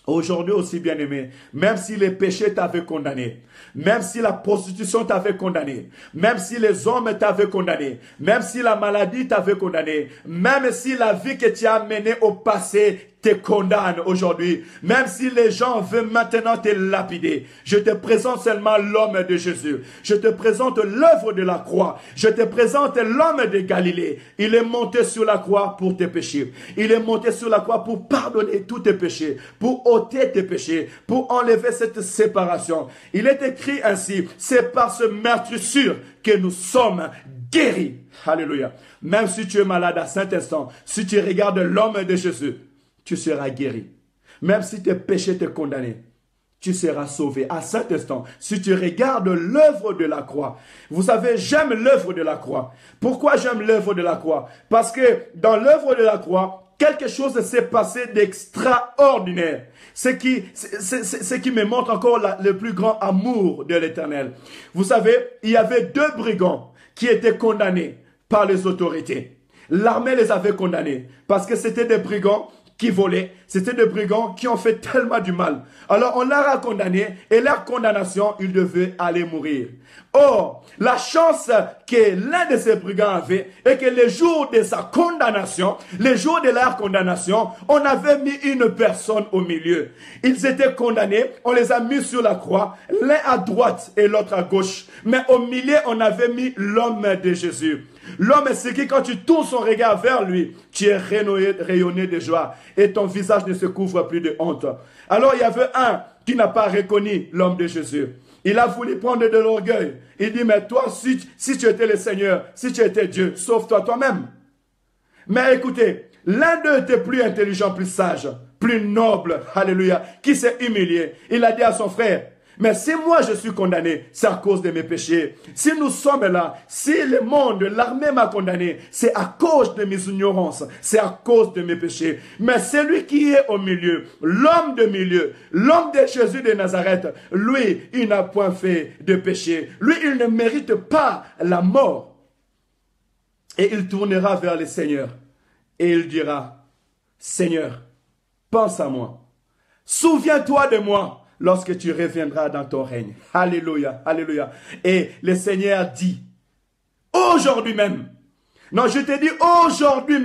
Aujourd'hui aussi, bien-aimé, même si les péchés t'avaient condamné, même si la prostitution t'avait condamné, même si les hommes t'avaient condamné, même si la maladie t'avait condamné, même si la vie que tu as menée au passé te condamne aujourd'hui, même si les gens veulent maintenant te lapider, je te présente seulement l'homme de Jésus. Je te présente l'œuvre de la croix. Je te présente l'homme de Galilée. Il est monté sur la croix pour tes péchés. Il est monté sur la croix pour pardonner tous tes péchés, pour ôter tes péchés, pour enlever cette séparation. Il est écrit ainsi, c'est par ce meurtrissure que nous sommes guéris. Alléluia. Même si tu es malade à cet instant, si tu regardes l'homme de Jésus, tu seras guéri. Même si tes péchés te condamnent, tu seras sauvé à cet instant. Si tu regardes l'œuvre de la croix. Vous savez, j'aime l'œuvre de la croix. Pourquoi j'aime l'œuvre de la croix? Parce que dans l'œuvre de la croix, quelque chose s'est passé d'extraordinaire. Ce qui me montre encore le plus grand amour de l'Éternel. Vous savez, il y avait 2 brigands qui étaient condamnés par les autorités. L'armée les avait condamnés parce que c'était des brigands qui volaient. C'était des brigands qui ont fait tellement du mal. Alors on leur a condamné et leur condamnation, ils devaient aller mourir. Or, la chance que l'un de ces brigands avait est que les jours de sa condamnation, les jours de leur condamnation, on avait mis une personne au milieu. Ils étaient condamnés, on les a mis sur la croix, l'un à droite et l'autre à gauche. Mais au milieu, on avait mis l'homme de Jésus. L'homme, c'est qui, quand tu tournes son regard vers lui, tu es rayonné de joie et ton visage ne se couvre plus de honte. Alors il y avait un qui n'a pas reconnu l'homme de Jésus. Il a voulu prendre de l'orgueil. Il dit, mais toi, si tu étais le Seigneur, si tu étais Dieu, sauve-toi toi-même. Mais écoutez, l'un d'eux était plus intelligent, plus sage, plus noble, alléluia, qui s'est humilié. Il a dit à son frère, mais si moi je suis condamné, c'est à cause de mes péchés. Si nous sommes là, si le monde, l'armée m'a condamné, c'est à cause de mes ignorances, c'est à cause de mes péchés. Mais celui qui est au milieu, l'homme de milieu, l'homme de Jésus de Nazareth, lui, il n'a point fait de péché. Lui, il ne mérite pas la mort. Et il tournera vers le Seigneur et il dira, Seigneur, pense à moi. Souviens-toi de moi lorsque tu reviendras dans ton règne. Alléluia, alléluia. Et le Seigneur dit, aujourd'hui même, non, je te dis aujourd'hui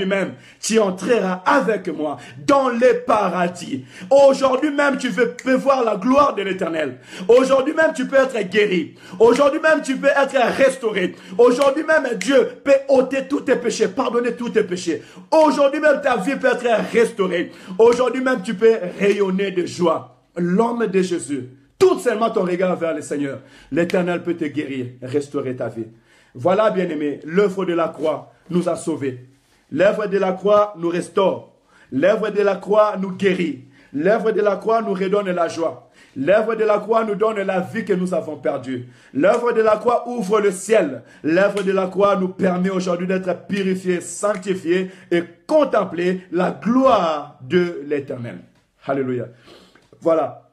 même, tu entreras avec moi dans le paradis. Aujourd'hui même, tu peux voir la gloire de l'Éternel. Aujourd'hui même, tu peux être guéri. Aujourd'hui même, tu peux être restauré. Aujourd'hui même, Dieu peut ôter tous tes péchés, pardonner tous tes péchés. Aujourd'hui même, ta vie peut être restaurée. Aujourd'hui même, tu peux rayonner de joie. L'homme de Jésus, tout seulement ton regard vers le Seigneur, l'Éternel peut te guérir, restaurer ta vie. Voilà, bien-aimés, l'œuvre de la croix nous a sauvés. L'œuvre de la croix nous restaure. L'œuvre de la croix nous guérit. L'œuvre de la croix nous redonne la joie. L'œuvre de la croix nous donne la vie que nous avons perdue. L'œuvre de la croix ouvre le ciel. L'œuvre de la croix nous permet aujourd'hui d'être purifiés, sanctifiés et contempler la gloire de l'Éternel. Alléluia. Voilà.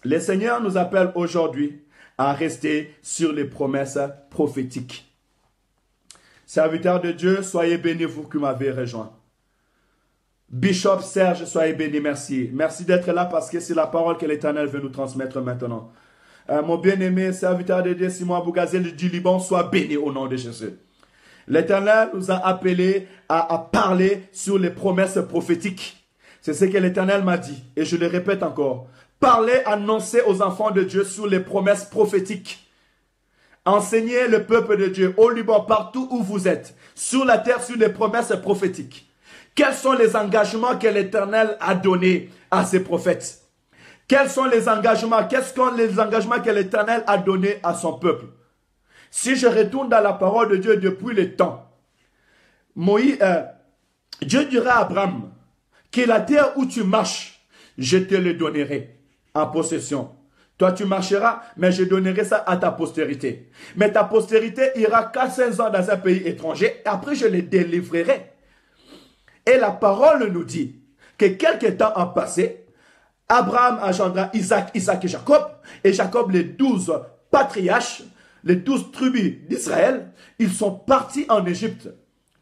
Le Seigneur nous appelle aujourd'hui à rester sur les promesses prophétiques. Serviteurs de Dieu, soyez bénis, vous qui m'avez rejoint. Bishop Serge, soyez bénis, merci. Merci d'être là parce que c'est la parole que l'Éternel veut nous transmettre maintenant. Mon bien-aimé serviteur de Dieu, Simon Bougazel du Liban, sois béni au nom de Jésus. L'Éternel nous a appelés à parler sur les promesses prophétiques. C'est ce que l'Éternel m'a dit et je le répète encore. Parlez, annoncez aux enfants de Dieu sur les promesses prophétiques. Enseignez le peuple de Dieu au Liban, partout où vous êtes, sur la terre, sur les promesses prophétiques. Quels sont les engagements que l'Éternel a donnés à ses prophètes? Quels sont les engagements? Quels sont les engagements que l'Éternel a donnés à son peuple? Si je retourne dans la parole de Dieu depuis le temps, Dieu dira à Abraham que la terre où tu marches, je te le donnerai en possession. Toi, tu marcheras, mais je donnerai ça à ta postérité. Mais ta postérité ira 400 ans dans un pays étranger, et après je les délivrerai. Et la parole nous dit que quelques temps ont passé, Abraham engendra Isaac, Isaac et Jacob, les 12 patriarches, les 12 tribus d'Israël, ils sont partis en Égypte.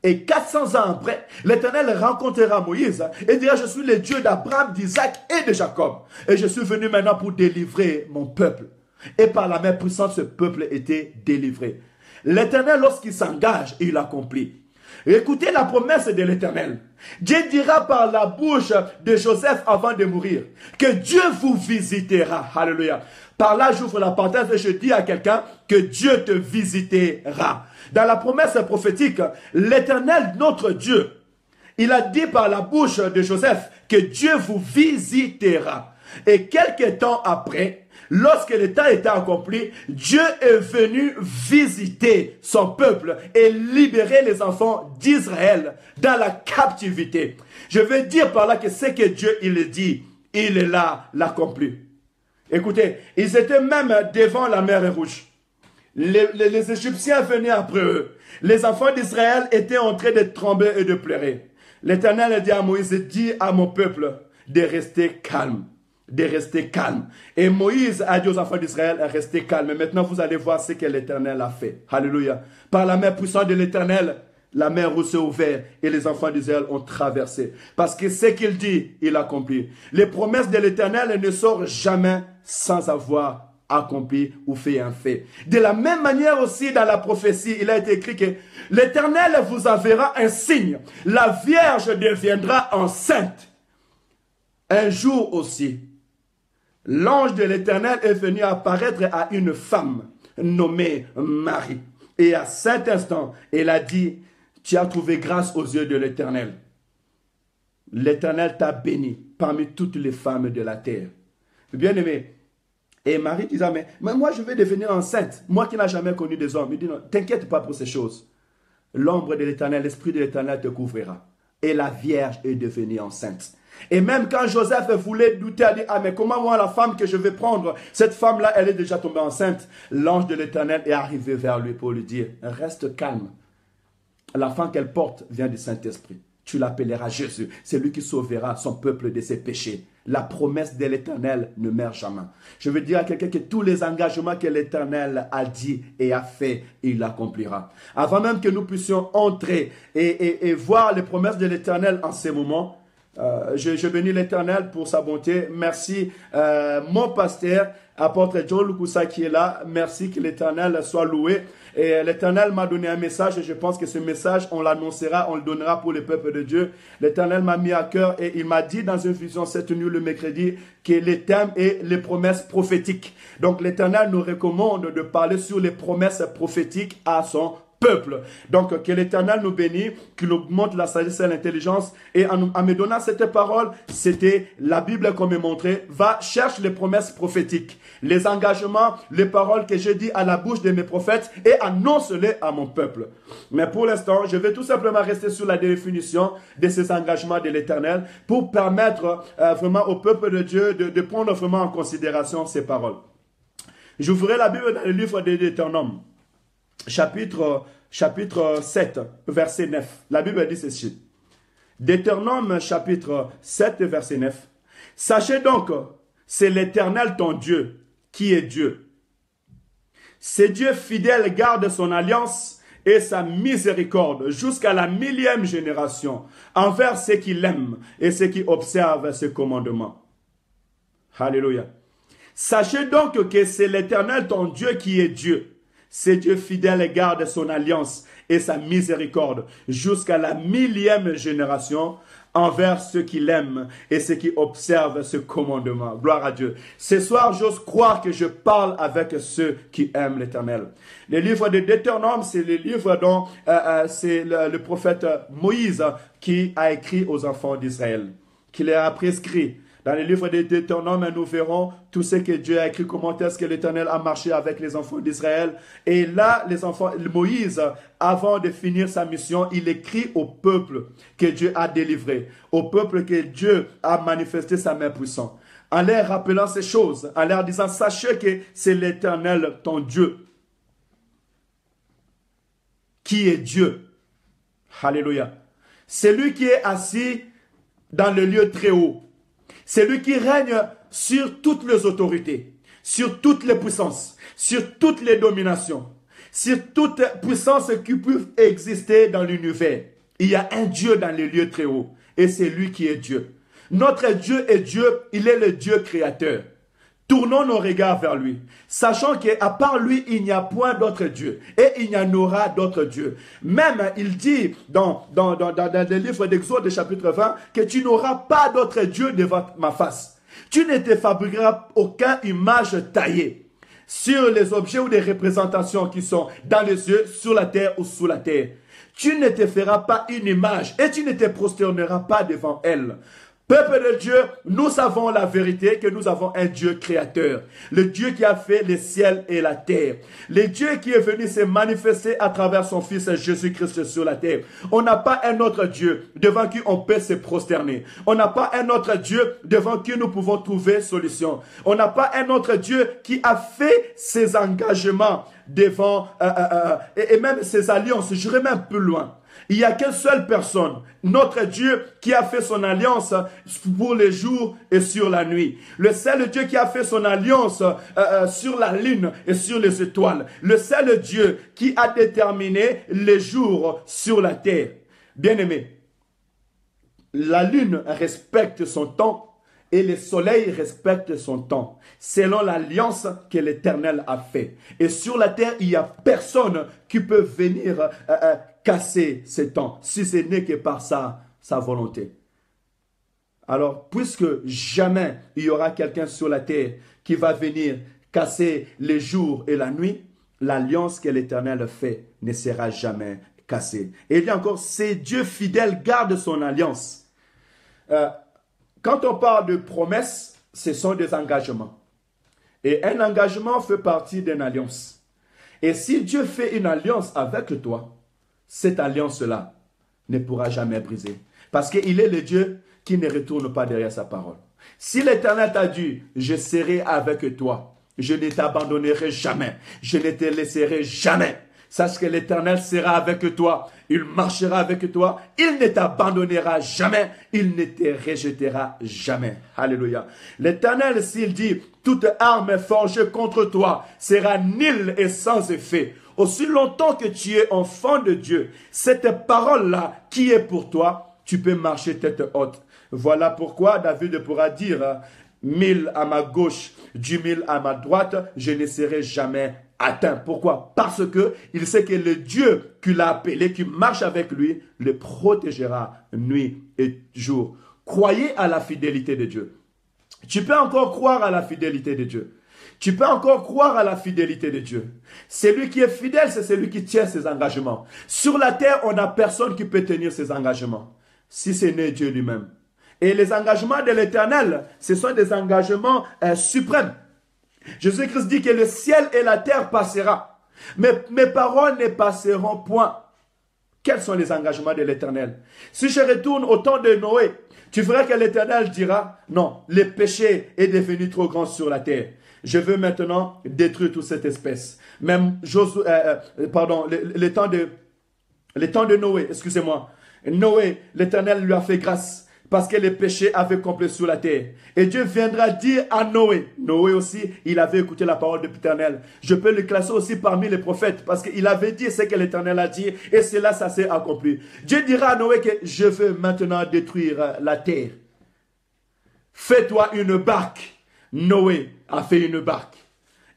Et 400 ans après, l'Éternel rencontrera Moïse et dira, je suis le Dieu d'Abraham, d'Isaac et de Jacob. Et je suis venu maintenant pour délivrer mon peuple. Et par la main puissante, ce peuple était délivré. L'Éternel, lorsqu'il s'engage, il accomplit. Écoutez la promesse de l'Éternel. Dieu dira par la bouche de Joseph avant de mourir que Dieu vous visitera. Alléluia. Par là, j'ouvre la parenthèse et je dis à quelqu'un que Dieu te visitera. Dans la promesse prophétique, l'Éternel, notre Dieu, il a dit par la bouche de Joseph que Dieu vous visitera. Et quelques temps après, lorsque le temps était accompli, Dieu est venu visiter son peuple et libérer les enfants d'Israël dans la captivité. Je veux dire par là que ce que Dieu il dit, il est là, l'accompli. Écoutez, ils étaient même devant la mer Rouge. Les Égyptiens venaient après eux. Les enfants d'Israël étaient en train de trembler et de pleurer. L'Éternel a dit à Moïse, dis à mon peuple de rester calme. De rester calme. Et Moïse a dit aux enfants d'Israël, restez calme. Et maintenant, vous allez voir ce que l'Éternel a fait. Alléluia. Par la main puissante de l'Éternel, la mer Rouge s'est ouverte et les enfants d'Israël ont traversé. Parce que ce qu'il dit, il accomplit. Les promesses de l'Éternel ne sortent jamais sans avoir accompli ou fait un fait. De la même manière aussi, dans la prophétie, il a été écrit que l'Éternel vous enverra un signe. La Vierge deviendra enceinte. Un jour aussi, l'ange de l'Éternel est venu apparaître à une femme nommée Marie. Et à cet instant, elle a dit, tu as trouvé grâce aux yeux de l'Éternel. L'Éternel t'a béni parmi toutes les femmes de la terre. Bien aimé, et Marie disait, mais moi je vais devenir enceinte. Moi qui n'ai jamais connu des hommes. Il dit, non, t'inquiète pas pour ces choses. L'ombre de l'Éternel, l'Esprit de l'Éternel te couvrira. Et la Vierge est devenue enceinte. Et même quand Joseph voulait douter, il dit, ah mais comment moi la femme que je vais prendre, cette femme-là, elle est déjà tombée enceinte. L'ange de l'Éternel est arrivé vers lui pour lui dire, reste calme. L'enfant qu'elle porte vient du Saint-Esprit. Tu l'appelleras Jésus. C'est lui qui sauvera son peuple de ses péchés. La promesse de l'Éternel ne meurt jamais. Je veux dire à quelqu'un que tous les engagements que l'Éternel a dit et a fait, il l'accomplira. Avant même que nous puissions entrer et voir les promesses de l'Éternel en ces moments, je bénis l'Éternel pour sa bonté. Merci mon pasteur, apôtre John Lukusa qui est là. Merci que l'Éternel soit loué. Et l'Éternel m'a donné un message et je pense que ce message, on l'annoncera, on le donnera pour le peuple de Dieu. L'Éternel m'a mis à cœur et il m'a dit dans une vision cette nuit le mercredi que les thèmes et les promesses prophétiques. Donc l'Éternel nous recommande de parler sur les promesses prophétiques à son peuple. Donc, que l'Éternel nous bénisse, qu'il augmente la sagesse et l'intelligence. Et en me donnant cette parole, c'était la Bible qu'on me montrait. Va, cherche les promesses prophétiques, les engagements, les paroles que j'ai dit à la bouche de mes prophètes et annonce-les à mon peuple. Mais pour l'instant, je vais tout simplement rester sur la définition de ces engagements de l'Éternel pour permettre vraiment au peuple de Dieu de prendre vraiment en considération ces paroles. J'ouvrirai la Bible dans le livre de Deutéronome. Chapitre 7, verset 9. La Bible dit ceci. Deutéronome, chapitre 7, verset 9. Sachez donc, c'est l'Éternel ton Dieu, qui est Dieu. C'est Dieu fidèle garde son alliance et sa miséricorde jusqu'à la 1000e génération envers ceux qui l'aiment et ceux qui observent ses commandements. Alléluia. Sachez donc que c'est l'Éternel ton Dieu qui est Dieu. C'est Dieu fidèle et garde son alliance et sa miséricorde jusqu'à la 1000e génération envers ceux qui l'aiment et ceux qui observent ce commandement. Gloire à Dieu. Ce soir, j'ose croire que je parle avec ceux qui aiment l'Éternel. Le livre de Deutéronome, c'est le livre dont c'est le prophète Moïse qui a écrit aux enfants d'Israël, qui les a prescrits. Dans le livre de Deutéronome, nous verrons tout ce que Dieu a écrit, comment est-ce que l'Éternel a marché avec les enfants d'Israël. Et là, Moïse, avant de finir sa mission, il écrit au peuple que Dieu a délivré, au peuple que Dieu a manifesté sa main puissante. En leur rappelant ces choses, en leur disant, sachez que c'est l'Éternel, ton Dieu, qui est Dieu. Alléluia. C'est lui qui est assis dans le lieu très haut. C'est lui qui règne sur toutes les autorités, sur toutes les puissances, sur toutes les dominations, sur toutes puissances qui peuvent exister dans l'univers. Il y a un Dieu dans les lieux très hauts et c'est lui qui est Dieu. Notre Dieu est Dieu, il est le Dieu créateur. Tournons nos regards vers lui, sachant qu'à part lui, il n'y a point d'autre Dieu. Et il n'y en aura d'autres dieux. Même, il dit dans le livre d'Exode, chapitre 20, que tu n'auras pas d'autre Dieu devant ma face. Tu ne te fabriqueras aucune image taillée sur les objets ou des représentations qui sont dans les cieux, sur la terre ou sous la terre. Tu ne te feras pas une image et tu ne te prosterneras pas devant elle. Peuple de Dieu, nous savons la vérité que nous avons un Dieu créateur. Le Dieu qui a fait les ciels et la terre. Le Dieu qui est venu se manifester à travers son Fils Jésus-Christ sur la terre. On n'a pas un autre Dieu devant qui on peut se prosterner. On n'a pas un autre Dieu devant qui nous pouvons trouver solution. On n'a pas un autre Dieu qui a fait ses engagements devant et même ses alliances. J'irai même plus loin. Il n'y a qu'une seule personne, notre Dieu, qui a fait son alliance pour les jours et sur la nuit. Le seul Dieu qui a fait son alliance sur la lune et sur les étoiles. Le seul Dieu qui a déterminé les jours sur la terre. Bien-aimés, la lune respecte son temps et le soleil respecte son temps, selon l'alliance que l'Éternel a fait. Et sur la terre, il n'y a personne qui peut venir casser ce temps, si ce n'est que par sa volonté. Alors, puisque jamais il y aura quelqu'un sur la terre qui va venir casser les jours et la nuit, l'alliance que l'Éternel fait ne sera jamais cassée. Et il y a encore, c'est Dieu fidèle garde son alliance. Quand on parle de promesses, ce sont des engagements. Et un engagement fait partie d'une alliance. Et si Dieu fait une alliance avec toi, cette alliance-là ne pourra jamais briser. Parce qu'il est le Dieu qui ne retourne pas derrière sa parole. Si l'Éternel t'a dit, je serai avec toi, je ne t'abandonnerai jamais, je ne te laisserai jamais. Sache que l'Éternel sera avec toi, il marchera avec toi, il ne t'abandonnera jamais, il ne te rejettera jamais. Alléluia. L'Éternel, s'il dit, toute arme forgée contre toi sera nulle et sans effet. Aussi longtemps que tu es enfant de Dieu, cette parole-là qui est pour toi, tu peux marcher tête haute. Voilà pourquoi David pourra dire, 1000 à ma gauche, 10 000 à ma droite, je ne serai jamais atteint. Pourquoi? Parce que il sait que le Dieu qui l'a appelé, qui marche avec lui, le protégera nuit et jour. Croyez à la fidélité de Dieu. Tu peux encore croire à la fidélité de Dieu. Tu peux encore croire à la fidélité de Dieu. Celui qui est fidèle, c'est celui qui tient ses engagements. Sur la terre, on n'a personne qui peut tenir ses engagements, si ce n'est Dieu lui-même. Et les engagements de l'Éternel, ce sont des engagements suprêmes. Jésus-Christ dit que le ciel et la terre passera, mais mes paroles ne passeront point. Quels sont les engagements de l'Éternel? Si je retourne au temps de Noé, tu verras que l'Éternel dira, non, le péché est devenu trop grand sur la terre. Je veux maintenant détruire toute cette espèce. Même le temps de Noé, excusez-moi. Noé, l'Éternel lui a fait grâce parce que le péché avait complet sur la terre. Et Dieu viendra dire à Noé, Noé aussi, il avait écouté la parole de l'Éternel. Je peux le classer aussi parmi les prophètes parce qu'il avait dit ce que l'Éternel a dit et cela, ça s'est accompli. Dieu dira à Noé que je veux maintenant détruire la terre. Fais-toi une barque. Noé a fait une barque.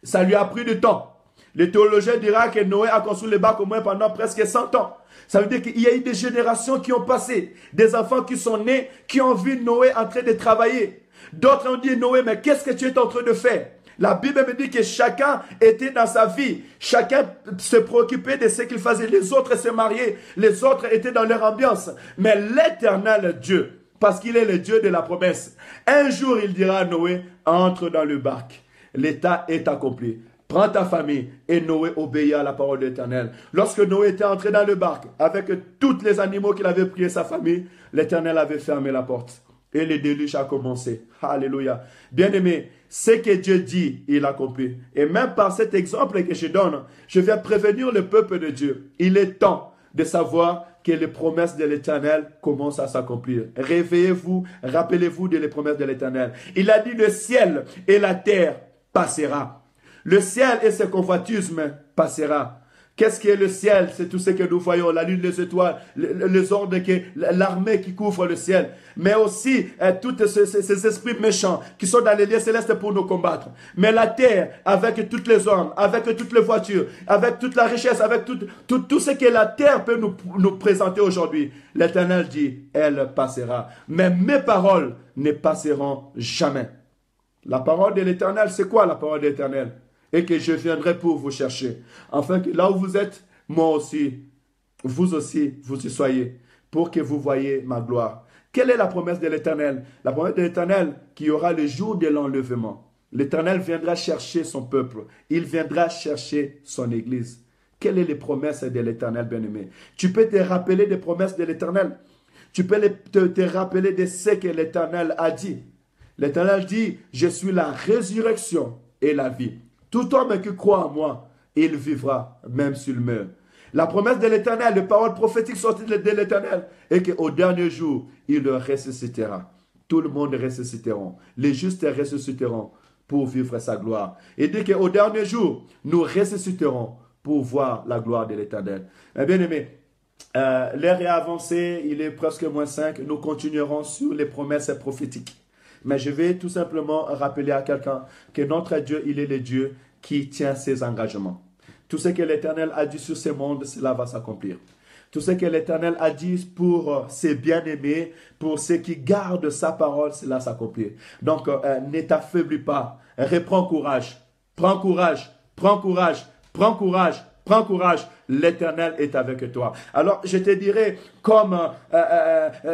Ça lui a pris du temps. Le théologien dira que Noé a construit les barques au moins pendant presque 100 ans. Ça veut dire qu'il y a eu des générations qui ont passé. Des enfants qui sont nés, qui ont vu Noé en train de travailler. D'autres ont dit, Noé, mais qu'est-ce que tu es en train de faire? La Bible me dit que chacun était dans sa vie. Chacun se préoccupait de ce qu'il faisait. Les autres se mariaient. Les autres étaient dans leur ambiance. Mais l'Éternel Dieu, parce qu'il est le Dieu de la promesse, un jour il dira à Noé, entre dans le barque. L'état est accompli. Prends ta famille. Et Noé obéit à la parole de l'Éternel. Lorsque Noé était entré dans le barque, avec tous les animaux qu'il avait pris et sa famille, l'Éternel avait fermé la porte. Et le déluge a commencé. Alléluia. Bien-aimé, ce que Dieu dit, il accomplit. Et même par cet exemple que je donne, je viens prévenir le peuple de Dieu. Il est temps de savoir que les promesses de l'Éternel commencent à s'accomplir. Réveillez-vous, rappelez-vous des promesses de l'Éternel. Il a dit, le ciel et la terre passera. Le ciel et ses convoitismes passera. Qu'est-ce qui est le ciel? C'est tout ce que nous voyons, la lune, les étoiles, les ordres, l'armée qui couvre le ciel. Mais aussi tous ces esprits méchants qui sont dans les lieux célestes pour nous combattre. Mais la terre, avec toutes les hommes, avec toutes les voitures, avec toute la richesse, avec tout ce que la terre peut nous présenter aujourd'hui, l'Éternel dit, elle passera. Mais mes paroles ne passeront jamais. La parole de l'Éternel, c'est quoi la parole de l'Éternel? Et que je viendrai pour vous chercher. Afin que là où vous êtes, moi aussi, vous y soyez. Pour que vous voyez ma gloire. Quelle est la promesse de l'Éternel? La promesse de l'Éternel qui aura le jour de l'enlèvement. L'Éternel viendra chercher son peuple. Il viendra chercher son église. Quelles sont les promesses de l'Éternel, bien-aimé? Tu peux te rappeler des promesses de l'Éternel. Tu peux te rappeler de ce que l'Éternel a dit. L'Éternel dit, je suis la résurrection et la vie. Tout homme qui croit en moi, il vivra, même s'il meurt. La promesse de l'Éternel, les paroles prophétiques sorties de l'Éternel, et qu'au dernier jour, il ressuscitera. Tout le monde ressusciteront. Les justes ressusciteront pour vivre sa gloire. Il dit qu'au dernier jour, nous ressusciterons pour voir la gloire de l'Éternel. Bien aimé, l'heure est avancée, il est presque -5. Nous continuerons sur les promesses prophétiques. Mais je vais tout simplement rappeler à quelqu'un que notre Dieu, il est le Dieu qui tient ses engagements. Tout ce que l'Éternel a dit sur ce monde, cela va s'accomplir. Tout ce que l'Éternel a dit pour ses bien-aimés, pour ceux qui gardent sa parole, cela s'accomplit. Donc, ne t'affaiblis pas. Reprends courage. Prends courage. Prends courage. Prends courage. Prends courage. L'Éternel est avec toi. Alors, je te dirais, comme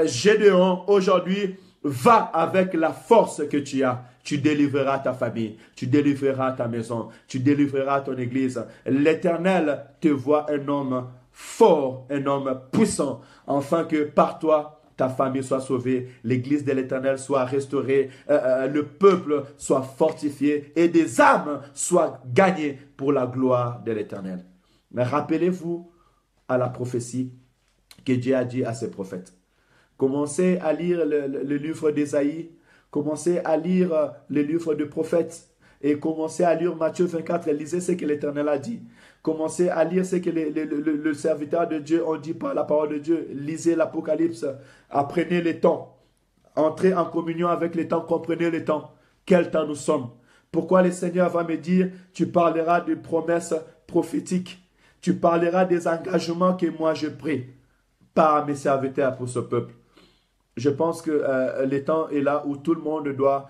Gédéon aujourd'hui, va avec la force que tu as. Tu délivreras ta famille, tu délivreras ta maison, tu délivreras ton église. L'Éternel te voit un homme fort, un homme puissant, afin que par toi, ta famille soit sauvée, l'église de l'Éternel soit restaurée, le peuple soit fortifié et des âmes soient gagnées pour la gloire de l'Éternel. Mais rappelez-vous à la prophétie que Dieu a dit à ses prophètes. Commencez à lire le livre d'Ésaïe, commencez à lire le livre de prophètes et commencez à lire Matthieu 24 et lisez ce que l'Éternel a dit. Commencez à lire ce que le serviteur de Dieu ont dit par la parole de Dieu. Lisez l'Apocalypse, apprenez les temps, entrez en communion avec les temps, comprenez les temps. Quel temps nous sommes? Pourquoi le Seigneur va me dire, tu parleras de promesses prophétiques, tu parleras des engagements que moi je prie par mes serviteurs pour ce peuple. Je pense que le temps est là où tout le monde doit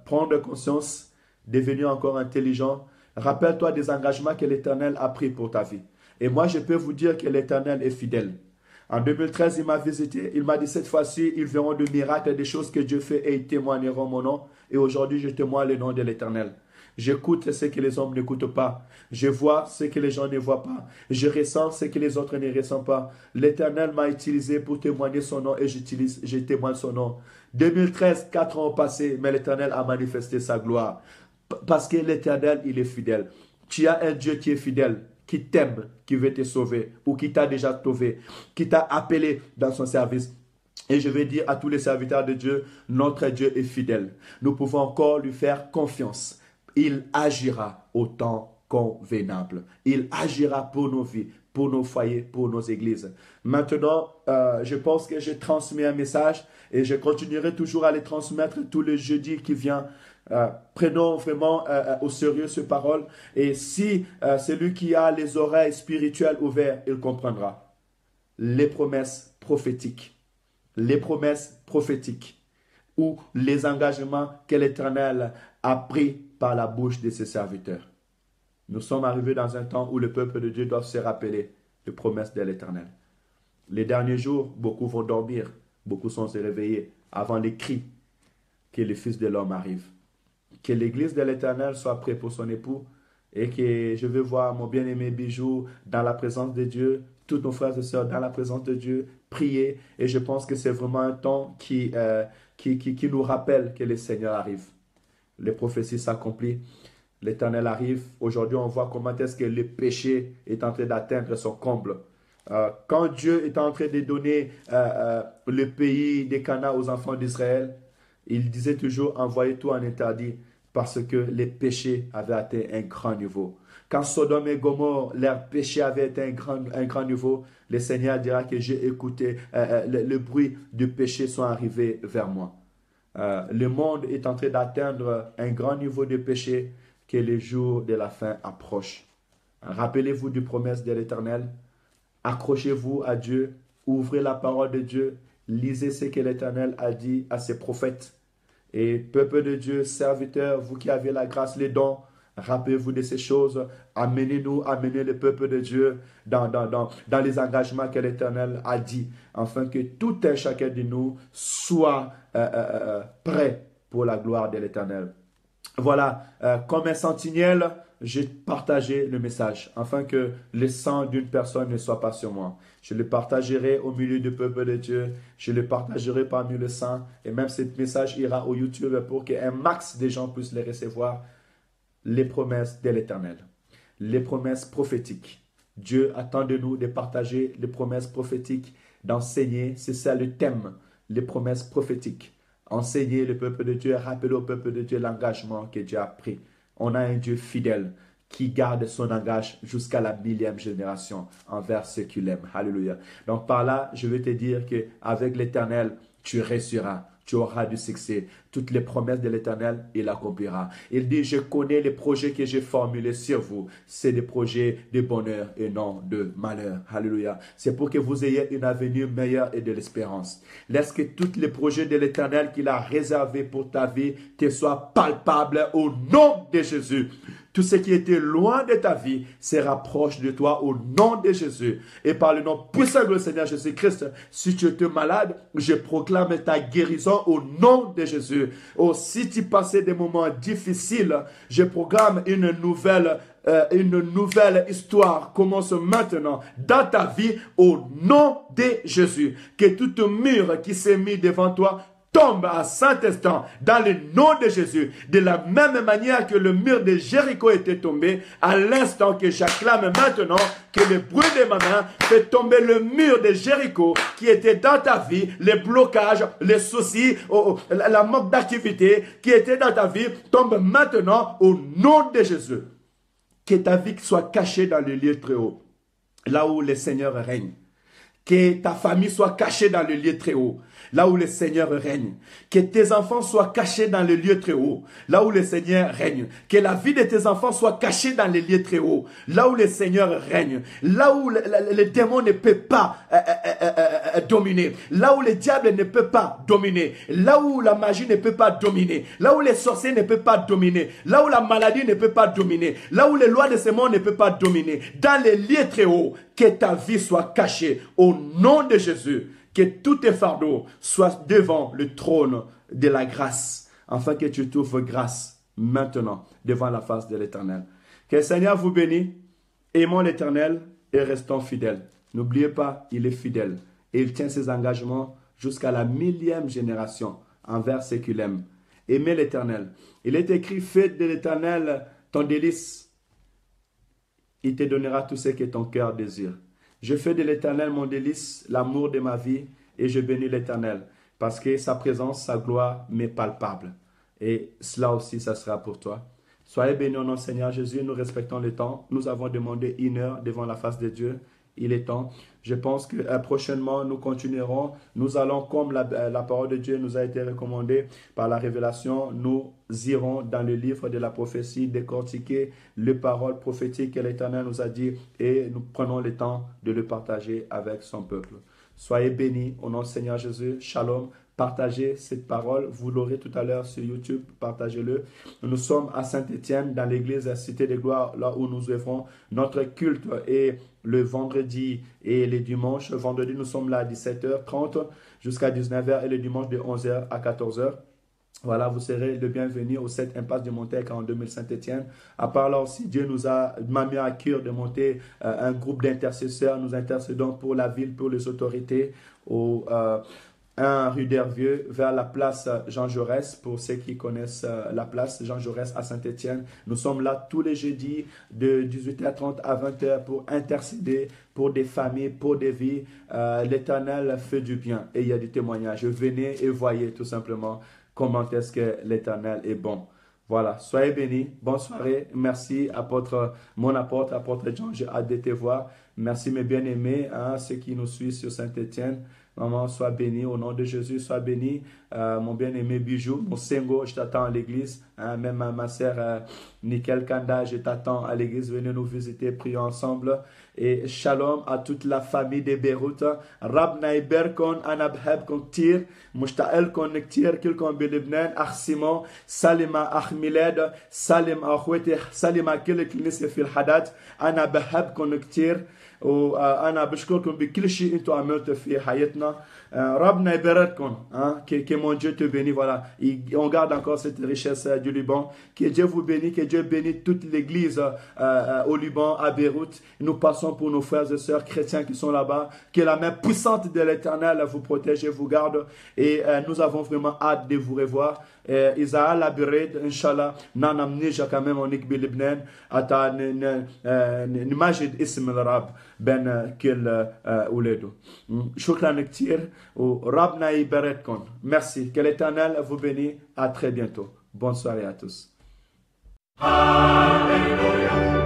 prendre conscience, devenir encore intelligent. Rappelle-toi des engagements que l'Éternel a pris pour ta vie. Et moi, je peux vous dire que l'Éternel est fidèle. En 2013, il m'a visité. Il m'a dit, cette fois-ci, ils verront des miracles, des choses que Dieu fait et ils témoigneront mon nom. Et aujourd'hui, je témoigne le nom de l'Éternel. J'écoute ce que les hommes n'écoutent pas. Je vois ce que les gens ne voient pas. Je ressens ce que les autres ne ressentent pas. L'Éternel m'a utilisé pour témoigner son nom et je témoigne son nom. 2013, 4 ans ont passé, mais l'Éternel a manifesté sa gloire. Parce que l'Éternel, il est fidèle. Tu as un Dieu qui est fidèle, qui t'aime, qui veut te sauver, ou qui t'a déjà sauvé, qui t'a appelé dans son service. Et je vais dire à tous les serviteurs de Dieu, notre Dieu est fidèle. Nous pouvons encore lui faire confiance. Il agira au temps convenable. Il agira pour nos vies, pour nos foyers, pour nos églises. Maintenant, je pense que j'ai transmis un message et je continuerai toujours à les transmettre tous les jeudis qui viennent. Prenons vraiment au sérieux ces paroles. Et si celui qui a les oreilles spirituelles ouvertes, il comprendra. Les promesses prophétiques ou les engagements que l'Éternel a pris par la bouche de ses serviteurs. Nous sommes arrivés dans un temps où le peuple de Dieu doit se rappeler les promesses de l'Éternel. Les derniers jours, beaucoup vont dormir, beaucoup sont se réveillés avant les cris que le Fils de l'homme arrive. Que l'église de l'Éternel soit prête pour son époux et que je veux voir mon bien-aimé Bijou dans la présence de Dieu, tous nos frères et sœurs dans la présence de Dieu, prier. Et je pense que c'est vraiment un temps qui nous rappelle que le Seigneur arrive. Les prophéties s'accomplissent. L'Éternel arrive. Aujourd'hui, on voit comment est-ce que le péché est en train d'atteindre son comble. Quand Dieu est en train de donner le pays des Canaan aux enfants d'Israël, il disait toujours, envoyez tout en interdit, parce que les péchés avaient atteint un grand niveau. Quand Sodome et Gomorrhe, leur péché avait atteint un grand niveau, le Seigneur dira que j'ai écouté, le bruit du péché sont arrivés vers moi. Le monde est en train d'atteindre un grand niveau de péché, que les jours de la fin approchent. Rappelez-vous des promesses de l'Éternel. Accrochez-vous à Dieu. Ouvrez la parole de Dieu. Lisez ce que l'Éternel a dit à ses prophètes. Et peuple de Dieu, serviteurs, vous qui avez la grâce, les dons, rappelez-vous de ces choses. Amenez-nous, amenez le peuple de Dieu dans les engagements que l'Éternel a dit, afin que tout un chacun de nous soit prêt pour la gloire de l'Éternel. Voilà, comme un sentinelle, j'ai partagé le message, afin que le sang d'une personne ne soit pas sur moi. Je le partagerai au milieu du peuple de Dieu, je le partagerai parmi le sang, et même ce message ira au YouTube pour qu'un max de gens puissent les recevoir. Les promesses de l'Éternel, les promesses prophétiques Dieu attend de nous de partager les promesses prophétiques, d'enseigner, c'est ça le thème, les promesses prophétiques. Enseigner le peuple de Dieu, rappeler au peuple de Dieu l'engagement que Dieu a pris. On a un Dieu fidèle qui garde son engagement jusqu'à la 1000e génération envers ceux qui l'aiment. Alléluia. Donc par là, je veux te dire qu'avec l'Éternel, tu réussiras. Tu auras du succès. Toutes les promesses de l'Éternel, il accomplira. Il dit, je connais les projets que j'ai formulés sur vous. C'est des projets de bonheur et non de malheur. Alléluia. C'est pour que vous ayez une avenir meilleure et de l'espérance. Laisse que tous les projets de l'Éternel qu'il a réservés pour ta vie te soient palpables au nom de Jésus. Tout ce qui était loin de ta vie se rapproche de toi au nom de Jésus. Et par le nom puissant du Seigneur Jésus-Christ, si tu étais malade, je proclame ta guérison au nom de Jésus. Oh, si tu passais des moments difficiles, je proclame une nouvelle histoire commence maintenant dans ta vie au nom de Jésus. Que tout mur qui s'est mis devant toi tombe à cet instant dans le nom de Jésus. De la même manière que le mur de Jéricho était tombé, à l'instant que j'acclame maintenant que le bruit de ma main fait tomber le mur de Jéricho qui était dans ta vie, les blocages, les soucis, la manque d'activité qui était dans ta vie tombe maintenant au nom de Jésus. Que ta vie soit cachée dans le lieu très haut, là où le Seigneur règne. Que ta famille soit cachée dans le lieu très haut, là où le Seigneur règne. Que tes enfants soient cachés dans le lieu très haut, là où le Seigneur règne. Que la vie de tes enfants soit cachée dans le lieu très haut, là où le Seigneur règne. Là où le démon ne peut pas dominer. Là où le diable ne peut pas dominer. Là où la magie ne peut pas dominer. Là où les sorciers ne peuvent pas dominer. Là où la maladie ne peut pas dominer. Là où les lois de ce monde ne peuvent pas dominer. Dans les lieux très hauts, que ta vie soit cachée au nom de Jésus. Que tous tes fardeaux soient devant le trône de la grâce, afin que tu trouves grâce maintenant devant la face de l'Éternel. Que le Seigneur vous bénisse. Aimons l'Éternel et restons fidèles. N'oubliez pas, il est fidèle et il tient ses engagements jusqu'à la 1000e génération envers ceux qui l'aiment. Aimez l'Éternel. Il est écrit, fais de l'Éternel ton délice. Il te donnera tout ce que ton cœur désire. Je fais de l'Éternel mon délice, l'amour de ma vie, et je bénis l'Éternel, parce que sa présence, sa gloire m'est palpable. Et cela aussi, ça sera pour toi. Soyez bénis au nom du Seigneur Jésus, nous respectons le temps. Nous avons demandé 1 heure devant la face de Dieu. Il est temps. Je pense que prochainement, nous continuerons. Nous allons, comme la parole de Dieu nous a été recommandée par la révélation, nous irons dans le livre de la prophétie, décortiquer les paroles prophétiques que l'Éternel nous a dit et nous prenons le temps de le partager avec son peuple. Soyez bénis au nom du Seigneur Jésus. Shalom. Partagez cette parole. Vous l'aurez tout à l'heure sur YouTube. Partagez-le. Nous sommes à Saint-Étienne, dans l'église Cité de Gloire, là où nous œuvrons. Notre culte est le vendredi et le dimanche. Vendredi, nous sommes là à 17h30 jusqu'à 19h et le dimanche de 11h à 14h. Voilà, vous serez le bienvenu au 7 Impasse de Montaigne en 2000 Saint-Étienne. À part là aussi, Dieu m'a mis à cœur de monter un groupe d'intercesseurs. Nous intercédons pour la ville, pour les autorités, au 1 rue d'Hervieux, vers la place Jean Jaurès, pour ceux qui connaissent la place Jean Jaurès à Saint-Étienne. Nous sommes là tous les jeudis de 18h30 à 20h pour intercéder pour des familles, pour des vies. L'Éternel fait du bien et il y a du témoignage. Venez et voyez tout simplement comment est-ce que l'Éternel est bon. Voilà, soyez bénis. Bonne soirée. Merci, mon apôtre Jean, j'ai hâte de te voir. Merci mes bien-aimés, ceux qui nous suivent sur Saint-Étienne. Maman, sois béni au nom de Jésus, sois béni. Mon bien-aimé Bijou, mon Sengo, je t'attends à l'église. Même ma sœur Nickel Kanda, je t'attends à l'église. Venez nous visiter, prions ensemble. Et shalom à toute la famille de Beyrouth. Rab Naïber kon anabheb kon tir. Mushtael kon nektir kil kon bilibnen. Ach Simon, Salima ach Miled, Salim achwete, Salima kil klinis fil hadat. Anabheb kon nektir. وأنا بشكركم بكل شيء أنتم عملتوا في حياتنا hein. Rabna Iberetkon, hein, que mon Dieu te bénisse, voilà. On garde encore cette richesse du Liban. Que Dieu vous bénisse, que Dieu bénisse toute l'église au Liban, à Beyrouth. Nous passons pour nos frères et sœurs chrétiens qui sont là-bas. Que la main puissante de l'Éternel vous protège et vous garde. Et nous avons vraiment hâte de vous revoir. Isaïe Labired, Inch'Allah, Nanam Nija quand même on ikbi Libnen, Ata Nimajid Ism al-Rab, Ben Kil Ouledo. Shukran Ektir, ou Rabna Iberetkon. Merci. Que l'Éternel vous bénisse. À très bientôt. Bonne soirée à tous. Alléluia.